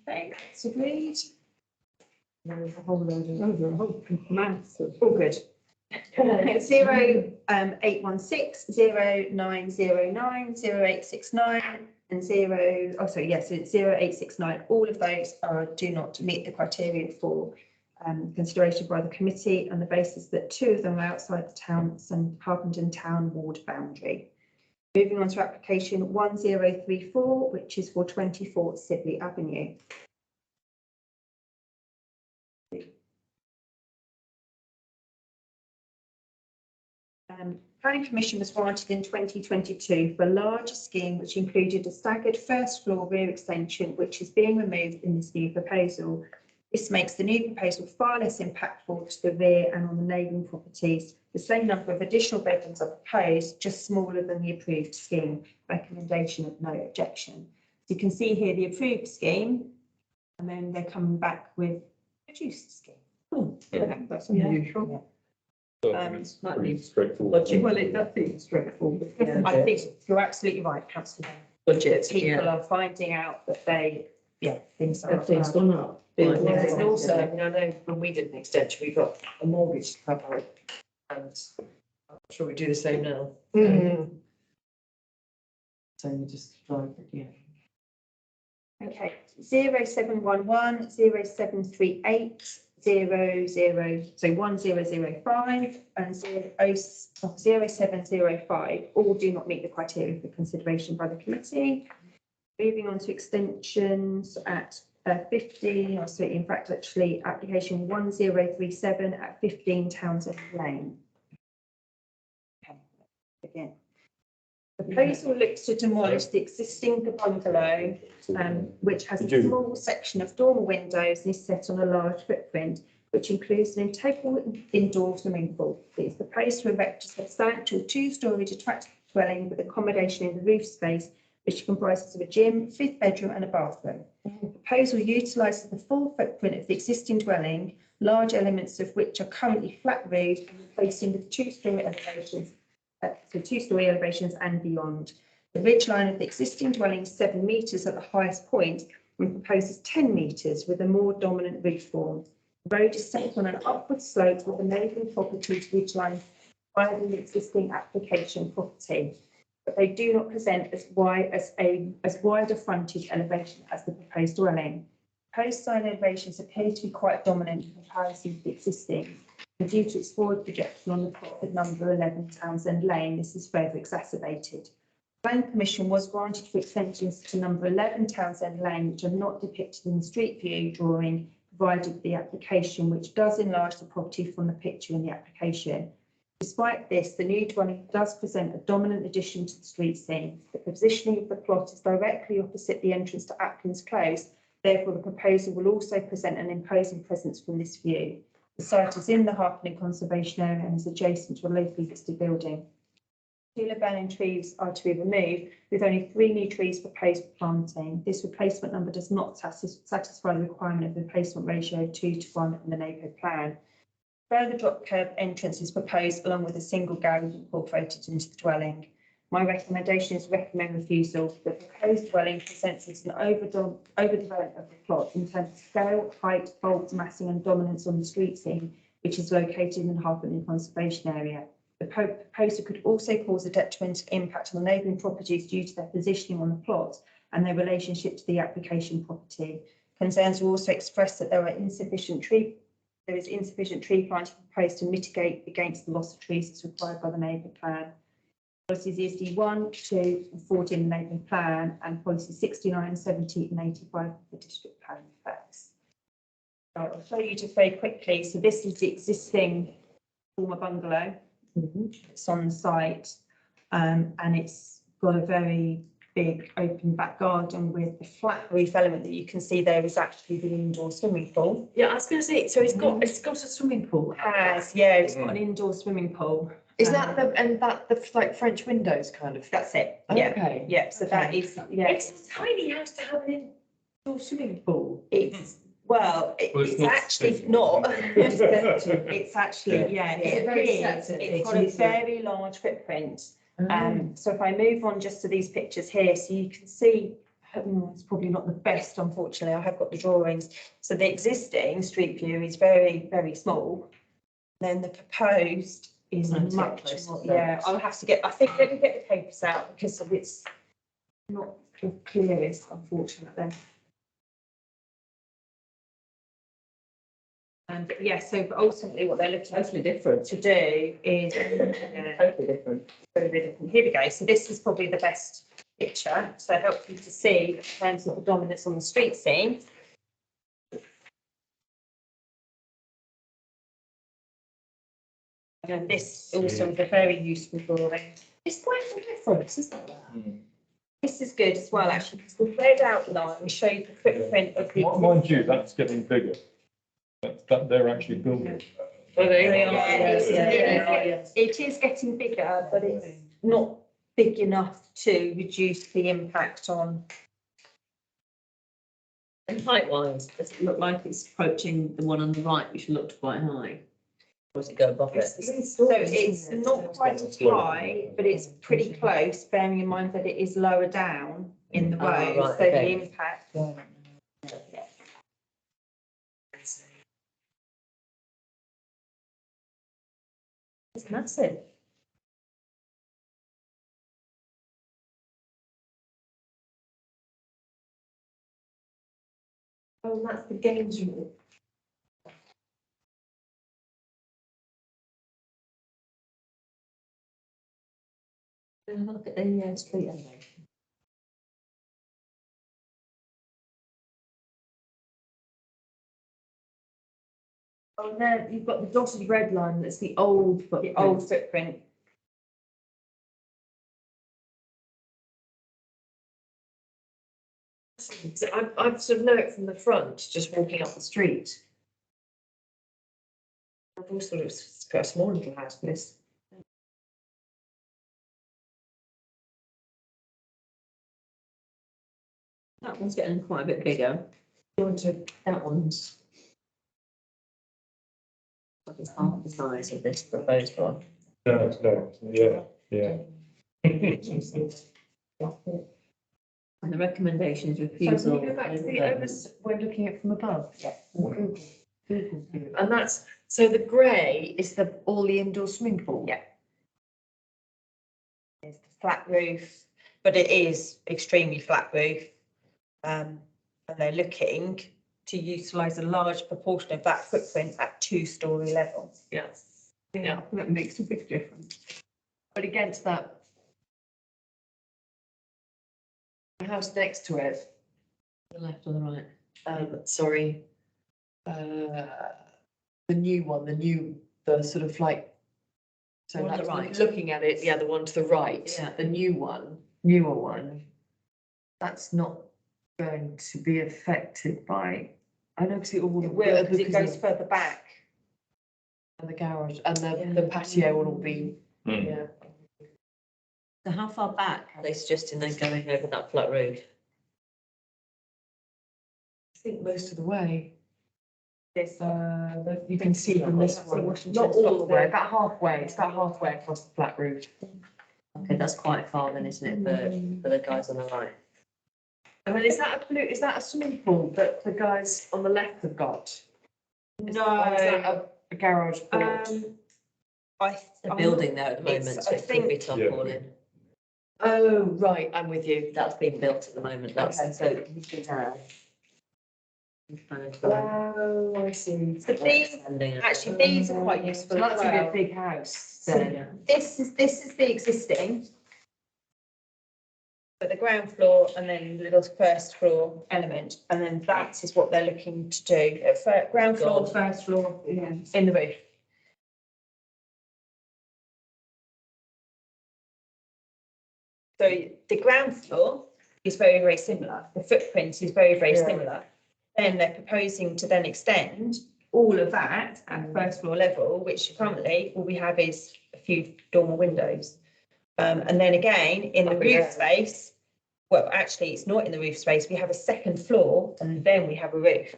Okay, that's agreed.
There's a whole load of.
Oh, there are a whole mass of.
All good. 0816 0909 0869 and 0869. All of those do not meet the criteria for consideration by the committee on the basis that 2 of them are outside the town and Harpenden town ward boundary. Moving on to application 1034, which is for 24 Sibley Avenue. Planning permission was granted in 2022 for a larger scheme which included a staggered first floor rear extension, which is being removed in this new proposal. This makes the new proposal far less impactful to the rear and on the neighbouring properties. The same number of additional bedrooms are proposed, just smaller than the approved scheme. Recommendation of no objection. So you can see here the approved scheme, and then they're coming back with reduced scheme.
That's unusual.
So I think it's pretty straightforward.
Well, it does seem straightforward.
I think you're absolutely right, councillor.
Budget,
People are finding out that things are.
Everything's gone up.
Yeah, and also, I mean, I know when we did an extension, we got a mortgage to cover it. And I'm sure we do the same now. So you just, yeah.
Okay, 0711, 0738, 1005 and 0705 all do not meet the criteria for consideration by the committee. Moving on to extensions at 15, or so in fact actually application 1037 at 15 Townsend Lane. Okay, again. The proposal looks to demolish the existing bungalow, which has a small section of dormer windows and is set on a large footprint, which includes an integral indoor swimming pool. It is proposed to erect a substantial two-storey detached dwelling with accommodation in the roof space, which comprises of a gym, fifth bedroom and a bathroom. The proposal utilises the full footprint of the existing dwelling, large elements of which are currently flat roofed and replacing with two-storey elevations. So two-storey elevations and beyond. The ridge line of the existing dwelling is 7 metres at the highest point and proposes 10 metres with a more dominant roof form. The road is set on an upward slope with the neighbouring property's ridge line higher than the existing application property, but they do not present as wide a frontage elevation as the proposed dwelling. Proposed side elevations appear to be quite dominant in comparison to the existing. And due to its forward projection on the plot at number 11 Townsend Lane, this is further exacerbated. Planning permission was granted for extensions to number 11 Townsend Lane, which are not depicted in the street view drawing provided the application, which does enlarge the property from the picture in the application. Despite this, the new dwelling does present a dominant addition to the street scene. The positioning of the plot is directly opposite the entrance to Atkins Close. Therefore, the proposal will also present an imposing presence from this view. The site is in the Harpening Conservation Area and is adjacent to a locally listed building. Tulip trees are to be removed, with only 3 new trees proposed for planting. This replacement number does not satisfy the requirement of the replacement ratio 2:1 in the neighbourhood plan. Further drop curb entrance is proposed along with a single garage incorporated into the dwelling. My recommendation is recommend refusal. The proposed dwelling presents as an overdevelopment of the plot in terms of scale, height, bulk, massing and dominance on the street scene, which is located in the Harpening Conservation Area. The proposal could also cause a detrimental impact on the neighbouring properties due to their positioning on the plot and their relationship to the application property. Concerns were also expressed that there is insufficient tree planting proposed to mitigate against the loss of trees as required by the neighbourhood plan. Policies ESD 1, 2 and 14 in the neighbourhood plan and policies 69, 70 and 85 of the district plan effects. So I'll show you just very quickly. So this is the existing former bungalow. It's on the site and it's got a very big open back garden with the flat roof element that you can see there is actually the indoor swimming pool.
Yeah, I was going to say, so it's got a swimming pool.
It's got an indoor swimming pool.
Is that the like French windows kind of?
That's it. Yeah.
Okay.
Yeah. So that is
It's a tiny house to have an indoor swimming pool.
It's
it's not
actually not. It's actually it's got a very large footprint. So if I move on just to these pictures here, so you can see it's probably not the best, unfortunately. I have got the drawings. So the existing street view is very, very small. Then the proposed is much more. I'll have to let me get the papers out because it's not the clearest, unfortunately. So ultimately what they're looking
Totally different.
to do is
Totally different.
Here we go. So this is probably the best picture. So help you to see in terms of the dominance on the street scene. And this also is a very useful drawing.
It's quite a difference, isn't it?
This is good as well, actually, because the red outline shows the footprint of the.
Mind you, that's getting bigger. That they're actually building.
It is getting bigger, but it's not big enough to reduce the impact on.
And height wise, does it look like it's approaching the one on the right, which looked quite high? Or does it go above it?
So it's not quite as high, but it's pretty close, bearing in mind that it is lower down in the
Oh,
road,
right,
so the
okay.
impact.
It's massive.
Oh, and that's the games room.
Look at the street elevation.
Oh, and there, you've got the dotted red line, that's the old
The
footprint.
old footprint.
So I've sort of know it from the front, just walking up the street. I've always thought it was quite a small little house, this.
That one's getting quite a bit bigger. That one's. Like it's half the size of this proposed one.
No, yeah.
And the recommendation is
So
refusal.
can you go back to the
over-
overs, we're looking at from above?
Yeah.
Google view. And that's, so the grey is all the indoor swimming pool?
Yeah. It's the flat roof, but it is extremely flat roof. And they're looking to utilise a large proportion of that footprint at 2-storey level.
Yes.
Yeah, that makes a big difference.
But against that. The house next to it,
The left or the right?
sorry. The new one, the sort of like. So
One on the
that's
right.
looking at it, yeah, the one to the right,
Yeah.
the newer one. That's not going to be affected by, I know, because it all.
It will, because it goes further back.
And the garage and the patio will all be, yeah.
So how far back are they suggesting they're going over that flat roof?
I think most of the way.
This,
You can see from this one, not all the way, about halfway, it's about halfway across the flat roof.
Okay, that's quite far then, isn't it, for the guys on the right?
And then is that a swimming pool that the guys on the left have got? Or is that a garage pool?
The building there at the
it's-
moment, so
I
it could be
think-
tarpaulin.
Oh, right, I'm with you.
That's being built at the moment, that's,
Okay.
so you can have.
Oh, I see.
So these, actually, these are quite useful
So
as
that's gonna be a
well.
big house
So
then.
this is the existing. But the ground floor and then the little first floor element, and then that is what they're looking to do. Ground floor,
God.
first floor, in the roof. So the ground floor is very, very similar. The footprint is very, very
Yeah.
similar. Then they're proposing to then extend all of that at first floor level, which currently all we have is a few dormer windows. And then again, in the roof space, well, actually, it's not in the roof space. We have a second floor and then we have a roof.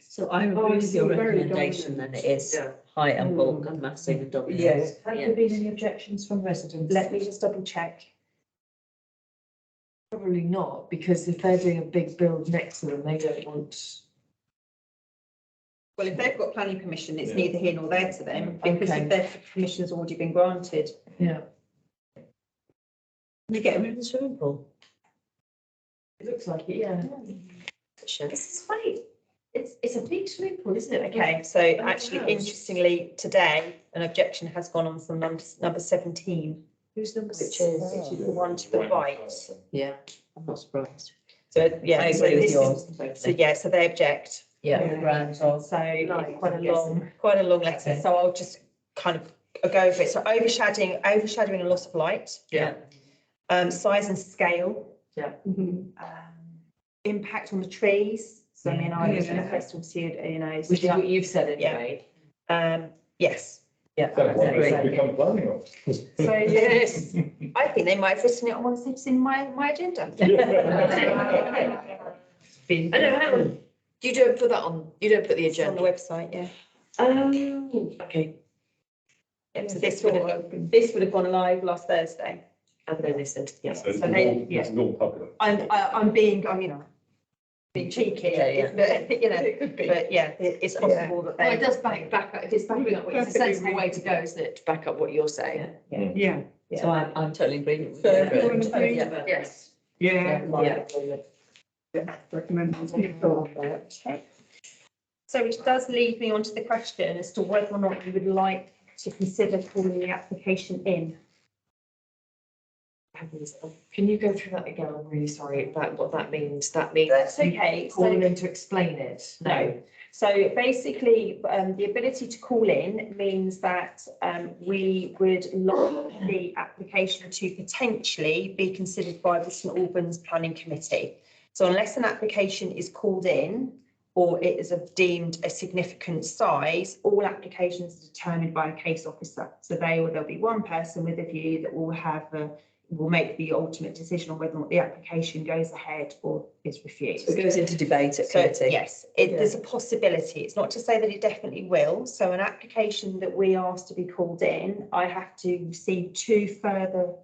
So I
Oh,
agree
I
with your
see, very
recommendation then it is
Yeah.
height and bulk and massive and dominant.
Yes.
Have
Yeah.
there been any objections from residents?
Let me just double check.
Probably not, because if they're doing a big build next to them, they don't want.
Well, if they've got planning permission, it's
Yeah.
neither here nor there to them, because
Okay.
if their permission's already been granted.
Yeah.
They get rid of the swimming pool.
It looks like it, yeah.
This
is funny. It's a big swimming pool, isn't it?
Okay, so actually,
house.
interestingly, today, an objection has gone on from number 17,
Who's number
which
six?
is the one to the right.
Yeah, I'm not surprised.
So, yeah.
I
so
agree with
this
yours.
is- So, yeah, so they object.
Yeah, the grounds of.
So it's
Right,
quite a
yes.
long letter, so I'll just kind of go over it. So overshadowing and loss of light.
Yeah.
Size and scale.
Mhm.
Impact on the trees. So I mean, I was in a
Yeah.
festival, so you know.
Which is what you've said anyway.
Yes.
Yeah.
Sounds like
Great.
it's become planning officers.
So yes, I think they might have written it on one of the things in my agenda.
I know, hang on. You don't put that on, you don't put the
It's on the
agenda.
website, yeah.
Oh, okay.
Yeah, so this would have gone live last Thursday.
And then they sent it, yes.
So it's
So they-
all, it's all public.
I'm being, you know, being cheeky,
Yeah.
but, you know,
It could be.
but yeah, it's possible that
Well, it
they.
does back up, if it's backing up, it's a sensible way to go, isn't it, to back up what you're saying?
Yeah.
So I'm totally agreeing with
So
you.
everyone agree?
Yes.
Yeah.
Yeah.
Recommend.
Okay. So which does lead me on to the question as to whether or not you would like to consider calling the application in.
Can you go through that again? I'm really sorry about what that means. That means
That's okay.
calling
So,
in to explain it.
no. So basically, the ability to call in means that we would like the application to potentially be considered by the St Albans Planning Committee. So unless an application is called in or it is deemed a significant size, all applications are determined by a case officer. So there'll be one person with a view that will make the ultimate decision on whether or not the application goes ahead or is refused.
It goes into debate at
So,
committee.
yes, there's a possibility. It's not to say that it definitely will. So an application that we ask to be called in, I have to receive 2 further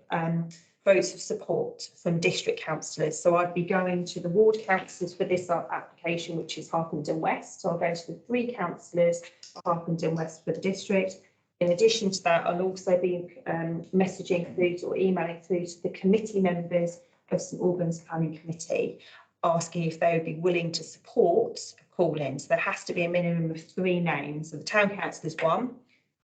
votes of support from district councillors. So I'd be going to the ward councillors for this application, which is Harpenden West. So I'll go to the 3 councillors for Harpenden West for the district. In addition to that, I'll also be messaging through or emailing through to the committee members of St Albans Planning Committee, asking if they would be willing to support a call-in. So there has to be a minimum of 3 names. So the town council is 1,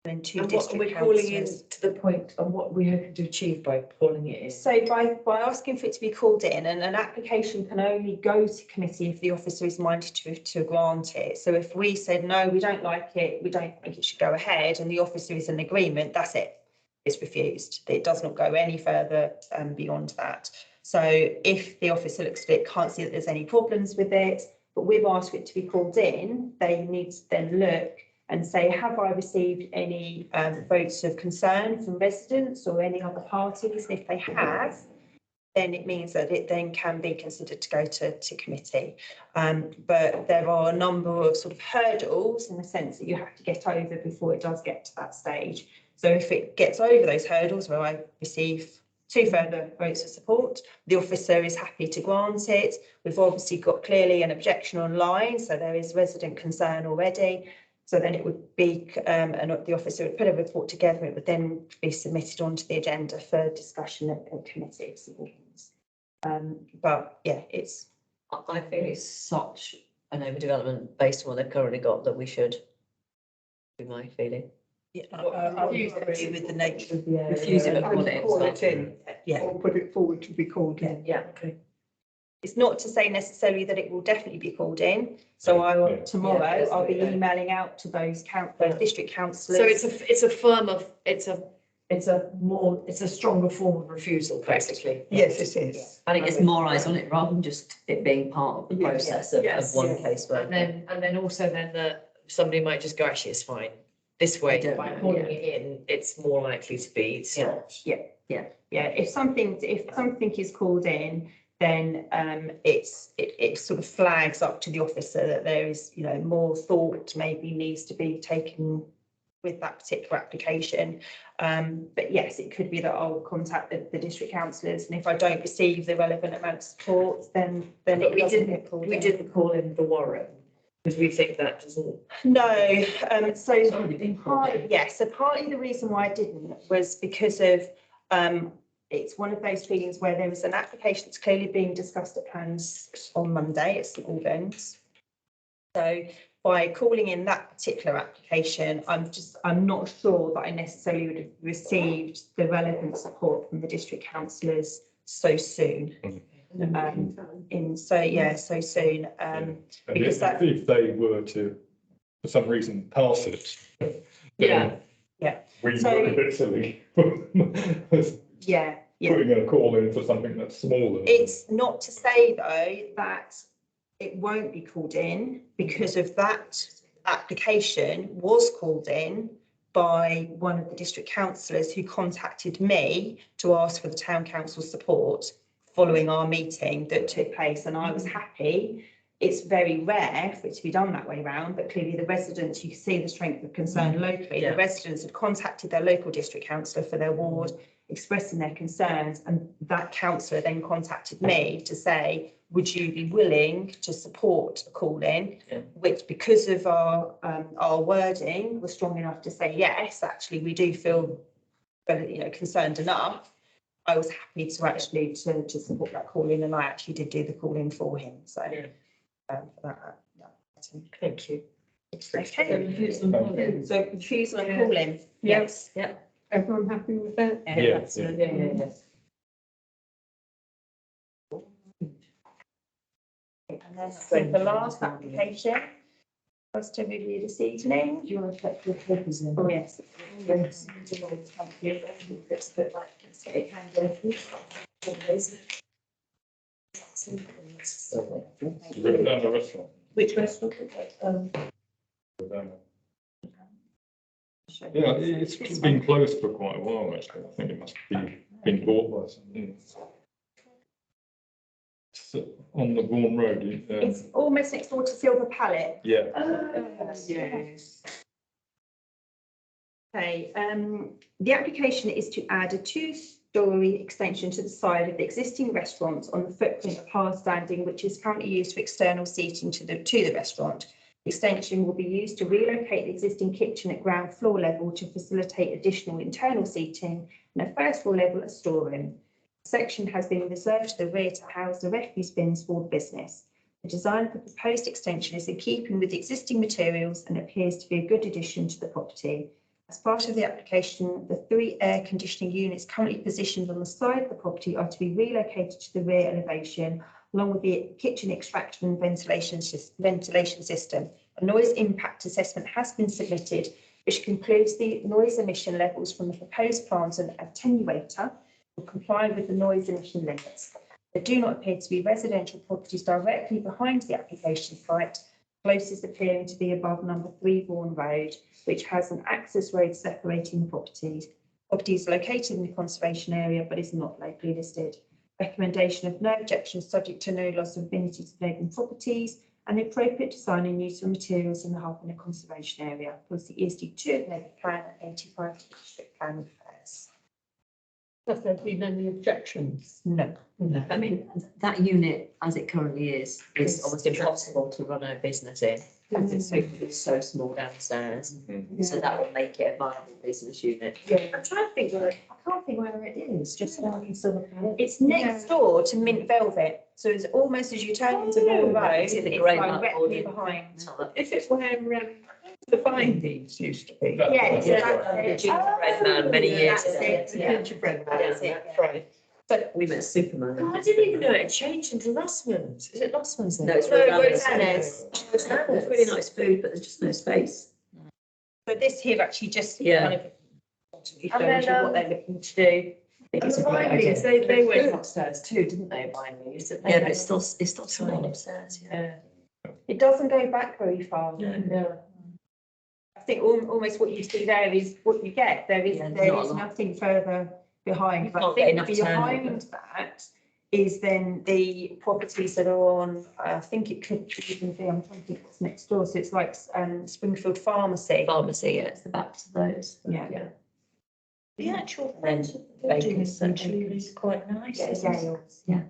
and then 2
And what
district
we're calling in
councillors.
to the point and what we're hoping to achieve by calling it in.
So by asking for it to be called in, and an application can only go to committee if the officer is minded to grant it. So if we said, no, we don't like it, we don't think it should go ahead, and the officer is in agreement, that's it. It's refused. It does not go any further beyond that. So if the officer looks at it, can't see that there's any problems with it, but we've asked for it to be called in, they need to then look and say, have I received any votes of concern from residents or any other parties? And if they have, then it means that it then can be considered to go to committee. But there are a number of sort of hurdles in the sense that you have to get over before it does get to that stage. So if it gets over those hurdles where I receive 2 further votes of support, the officer is happy to grant it. We've obviously got clearly an objection online, so there is resident concern already. So then it would be, and the officer would put a report together. It would then be submitted onto the agenda for discussion at committee. But yeah,
I feel it's such an overdevelopment based on what they've currently got that we should, be my feeling.
I would agree with the nature of the area.
Refuse it, but call it in.
Call it in,
yeah.
or put it forward to be called in.
Yeah, okay.
It's not to say necessarily that it will definitely be called in. So tomorrow I'll be emailing out to those district councillors.
So it's a form of, it's a stronger form of refusal, basically.
Yes, it is.
And it gets more eyes on it rather than just it being part of the process of one casework.
And then also somebody might just go, actually, it's fine. This way,
I don't
by
know,
calling it in, it's more likely to be stopped.
Yeah. If something is called in, then it sort of flags up to the officer that there is, more thought maybe needs to be taken with that particular application. But yes, it could be that I'll contact the district councillors, and if I don't receive the relevant amount of support, then
But we
doesn't get called in.
didn't call in the Warren, because we think that doesn't.
No, so partly the reason why I didn't was because of it's one of those feelings where there was an application that's clearly being discussed at plans on Monday at St Albans. So by calling in that particular application, I'm not sure that I necessarily would have received the relevant support from the district councillors so soon. So soon.
And
Because
if they were to, for some reason, pass it,
Yeah.
We
So-
look a bit silly.
Yeah, yeah.
Putting a call in for something that's smaller.
It's not to say though that it won't be called in because of that application was called in by one of the district councillors who contacted me to ask for the town council's support following our meeting that took place, and I was happy. It's very rare for it to be done that way round, but clearly the residents, you can see the strength of concern locally.
Yeah.
The residents had contacted their local district councillor for their ward, expressing their concerns, and that councillor then contacted me to say, would you be willing to support a call-in?
Yeah.
Which, because of our wording, was strong enough to say, yes, actually, we do feel, concerned enough. I was happy to actually to support that call-in, and I actually did do the call-in for him, so.
Yeah.
For that item.
Thank you.
Okay,
Thank
so refusal and call-in, yes.
Yeah.
Everyone happy with that?
Yeah,
Yeah.
And then so the last application was to review this evening.
Do you want to check your papers in?
Oh, yes.
Yes. Thank you. Let's put like, let's get it handed.
You go down the restaurant.
Which restaurant?
Go down there. Yeah, it's been closed for quite a while, actually. I think it must be been bought by something. It's on the Vaughan Road.
It's almost next door to Silver Pallet.
Yeah.
Yes. Okay, the application is to add a two-storey extension to the side of the existing restaurant on the footprint of hard standing, which is currently used for external seating to the restaurant. The extension will be used to relocate the existing kitchen at ground floor level to facilitate additional internal seating, and a first floor level a storeroom. The section has been reserved to the rear to house the refuse bins for the business. The design of the proposed extension is in keeping with the existing materials and appears to be a good addition to the property. As part of the application, the 3 air conditioning units currently positioned on the side of the property are to be relocated to the rear elevation, along with the kitchen extractor and ventilation system. A noise impact assessment has been submitted, which concludes the noise emission levels from the proposed plant and attenuator will comply with the noise emission limits. There do not appear to be residential properties directly behind the application site, closest appearing to be above number 3 Vaughan Road, which has an access road separating the properties. Property is located in the conservation area but is not locally listed. Recommendation of no objections subject to no loss of affinity to neighbouring properties and the appropriate design and use of materials in the Harpenden Conservation Area. Policy ESD2 of the Neighbourhood Plan and 85 of the District Plan affairs.
Have there been any objections?
No.
No, I mean, that unit as it currently is almost impossible to run a business in. Because it's so small downstairs, so that will make it a viable business unit.
I'm trying to think where, I can't think where it is, just now in Silver Pallet. It's next door to Mint Velvet, so it's almost as you turn into Vaughan Road,
Is it
it's
the grey one
directly
or the-
behind.
Is it where the bindings used to be?
Yeah, it's
Yeah,
exactly.
the gingerbread man many years
That's
ago.
it,
The
yeah.
gingerbread man,
That's it,
that's
yeah.
right.
But
We met Superman.
Oh, I didn't even know it had changed into Lostman's. Is it Lostman's then?
No, it's
No,
Rosanna's.
Rosanna's.
It's really nice food, but there's just no space.
So this here actually just
Yeah.
kind of shows you what they're looking to do.
I think
And
it's
the
a great idea.
Vineyards, they went upstairs too, didn't they, Vineyards?
Yeah, but it's still small upstairs, yeah.
It doesn't go back very far.
No.
I think almost what you see there is what you get. There is
Yeah, there's not a lot.
nothing further behind.
You
But I
can't get
think
enough
behind that is then the properties that are on, I think it could even be, I'm trying to think what's next door. So it's like Springfield Pharmacy.
Pharmacy, yeah, it's the backs of those.
Yeah.
The actual
And
front of the
then
building
bakers,
is actually is quite nice.
Yeah,
isn't it?
Yale's.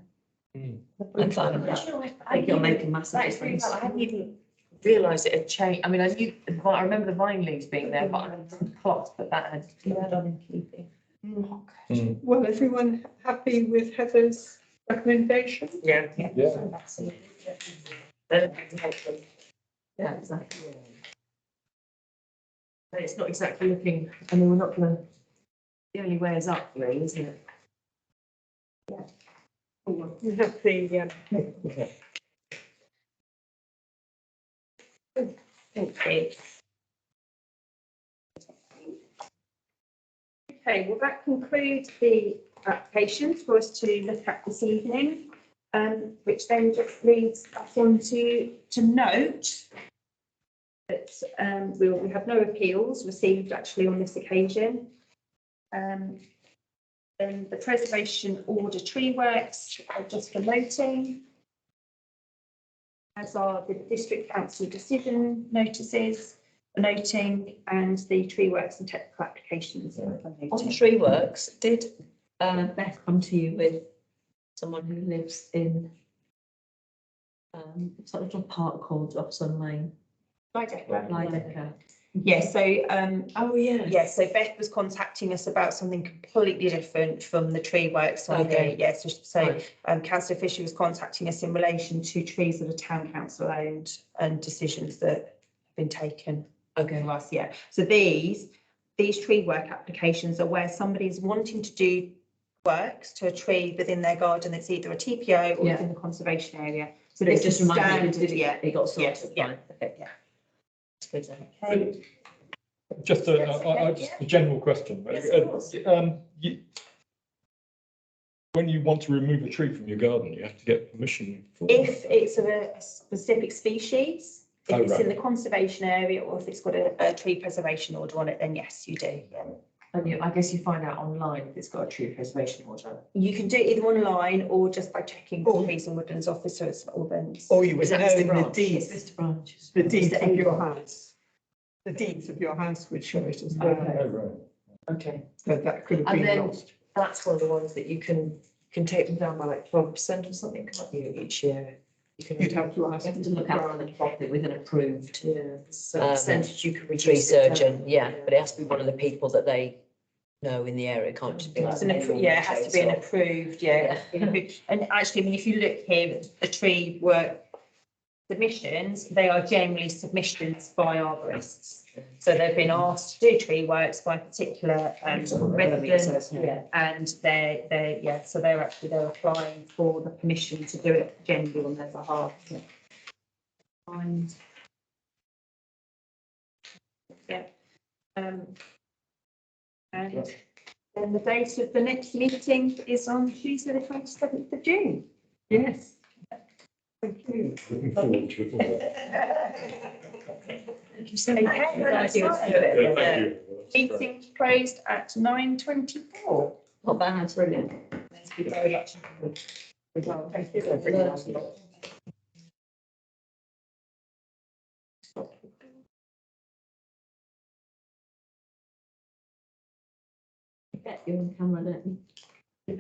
I'm fine with that.
Actually,
I think it'll make a massive
That is really
difference.
well. I hadn't even realised it had changed. I mean, I remember the vine leaves being there, but I didn't plot that that had done in keeping.
Well, everyone happy with Heather's recommendation?
Yeah.
Yeah.
Then it can help them.
Yeah, exactly.
But it's not exactly looking, I mean, we're not gonna, the only way is up really, isn't it?
You have the,
Thank you. Okay, well, that concludes the applications for us to look at this evening, which then just leads us on to note that we have no appeals received actually on this occasion. Then the preservation order tree works are just for noting, as are the district council decision notices for noting, and the tree works and technical applications are for
On
noting.
Tree Works, did Beth come to you with someone who lives in it's that little park called Oxon Lane, Lydecker?
Yes, so
Oh, yeah.
yes, so Beth was contacting us about something completely different from the tree works on here.
Okay.
Yes, so
Right.
Councillor Fisher was contacting us in relation to trees that are town council owned and decisions that have been taken
Okay.
to us, yeah. So these tree work applications are where somebody's wanting to do works to a tree within their garden. It's either a TPO or
Yeah.
within the conservation area. So
It
this
just
is
reminded me,
standard,
did
yeah.
it got
Yes,
sorted?
yeah.
Fine. Okay.
Yeah.
That's good then.
Okay.
Just a general question.
Yes, of course.
When you want to remove a tree from your garden, you have to get permission.
If it's of a specific species, if
Oh,
it's
right.
in the conservation area, or if it's got a tree preservation order on it, then yes, you do. Yeah.
And I guess you find out online if it's got a tree preservation order.
You can do it either online or just by checking the trees and woodlands officers or Albans.
Or you would
Is that
know
Mr.
in the
Branch?
deeds,
It's Mr. Branch.
the deeds
Mr.
of your
Avon.
house. The deeds of your house would show it as
Oh,
well,
right.
Okay.
but that could have
And
been
then-
lost.
That's one of the ones that you can take them down by like 12% or something, can't you, each year? You can
You'd have to ask.
You have to look out for the profit with an approved
so
Um,
percentage you can reduce.
tree
it down.
surgeon, yeah, but it has to be one of the people that they know in the area, it can't just be like.
It's an yeah, it has to be an approved, yeah. And actually, I mean, if you look here, the tree work submissions, they are generally submissions by arborists. So they've been asked to do tree works by a particular resident, and they're so they're applying for the permission to do it generally on their behalf. Yeah. And then the date of the next meeting is on Tuesday, the 27th of June.
Yes. Thank you.
Looking forward to it.
Okay, that's
Yeah,
fine.
thank you. That's great.
Meeting closed at 9:24.
Not bad.
Brilliant. Thank you very much. Thank you for bringing us along.
Get you on camera, don't you?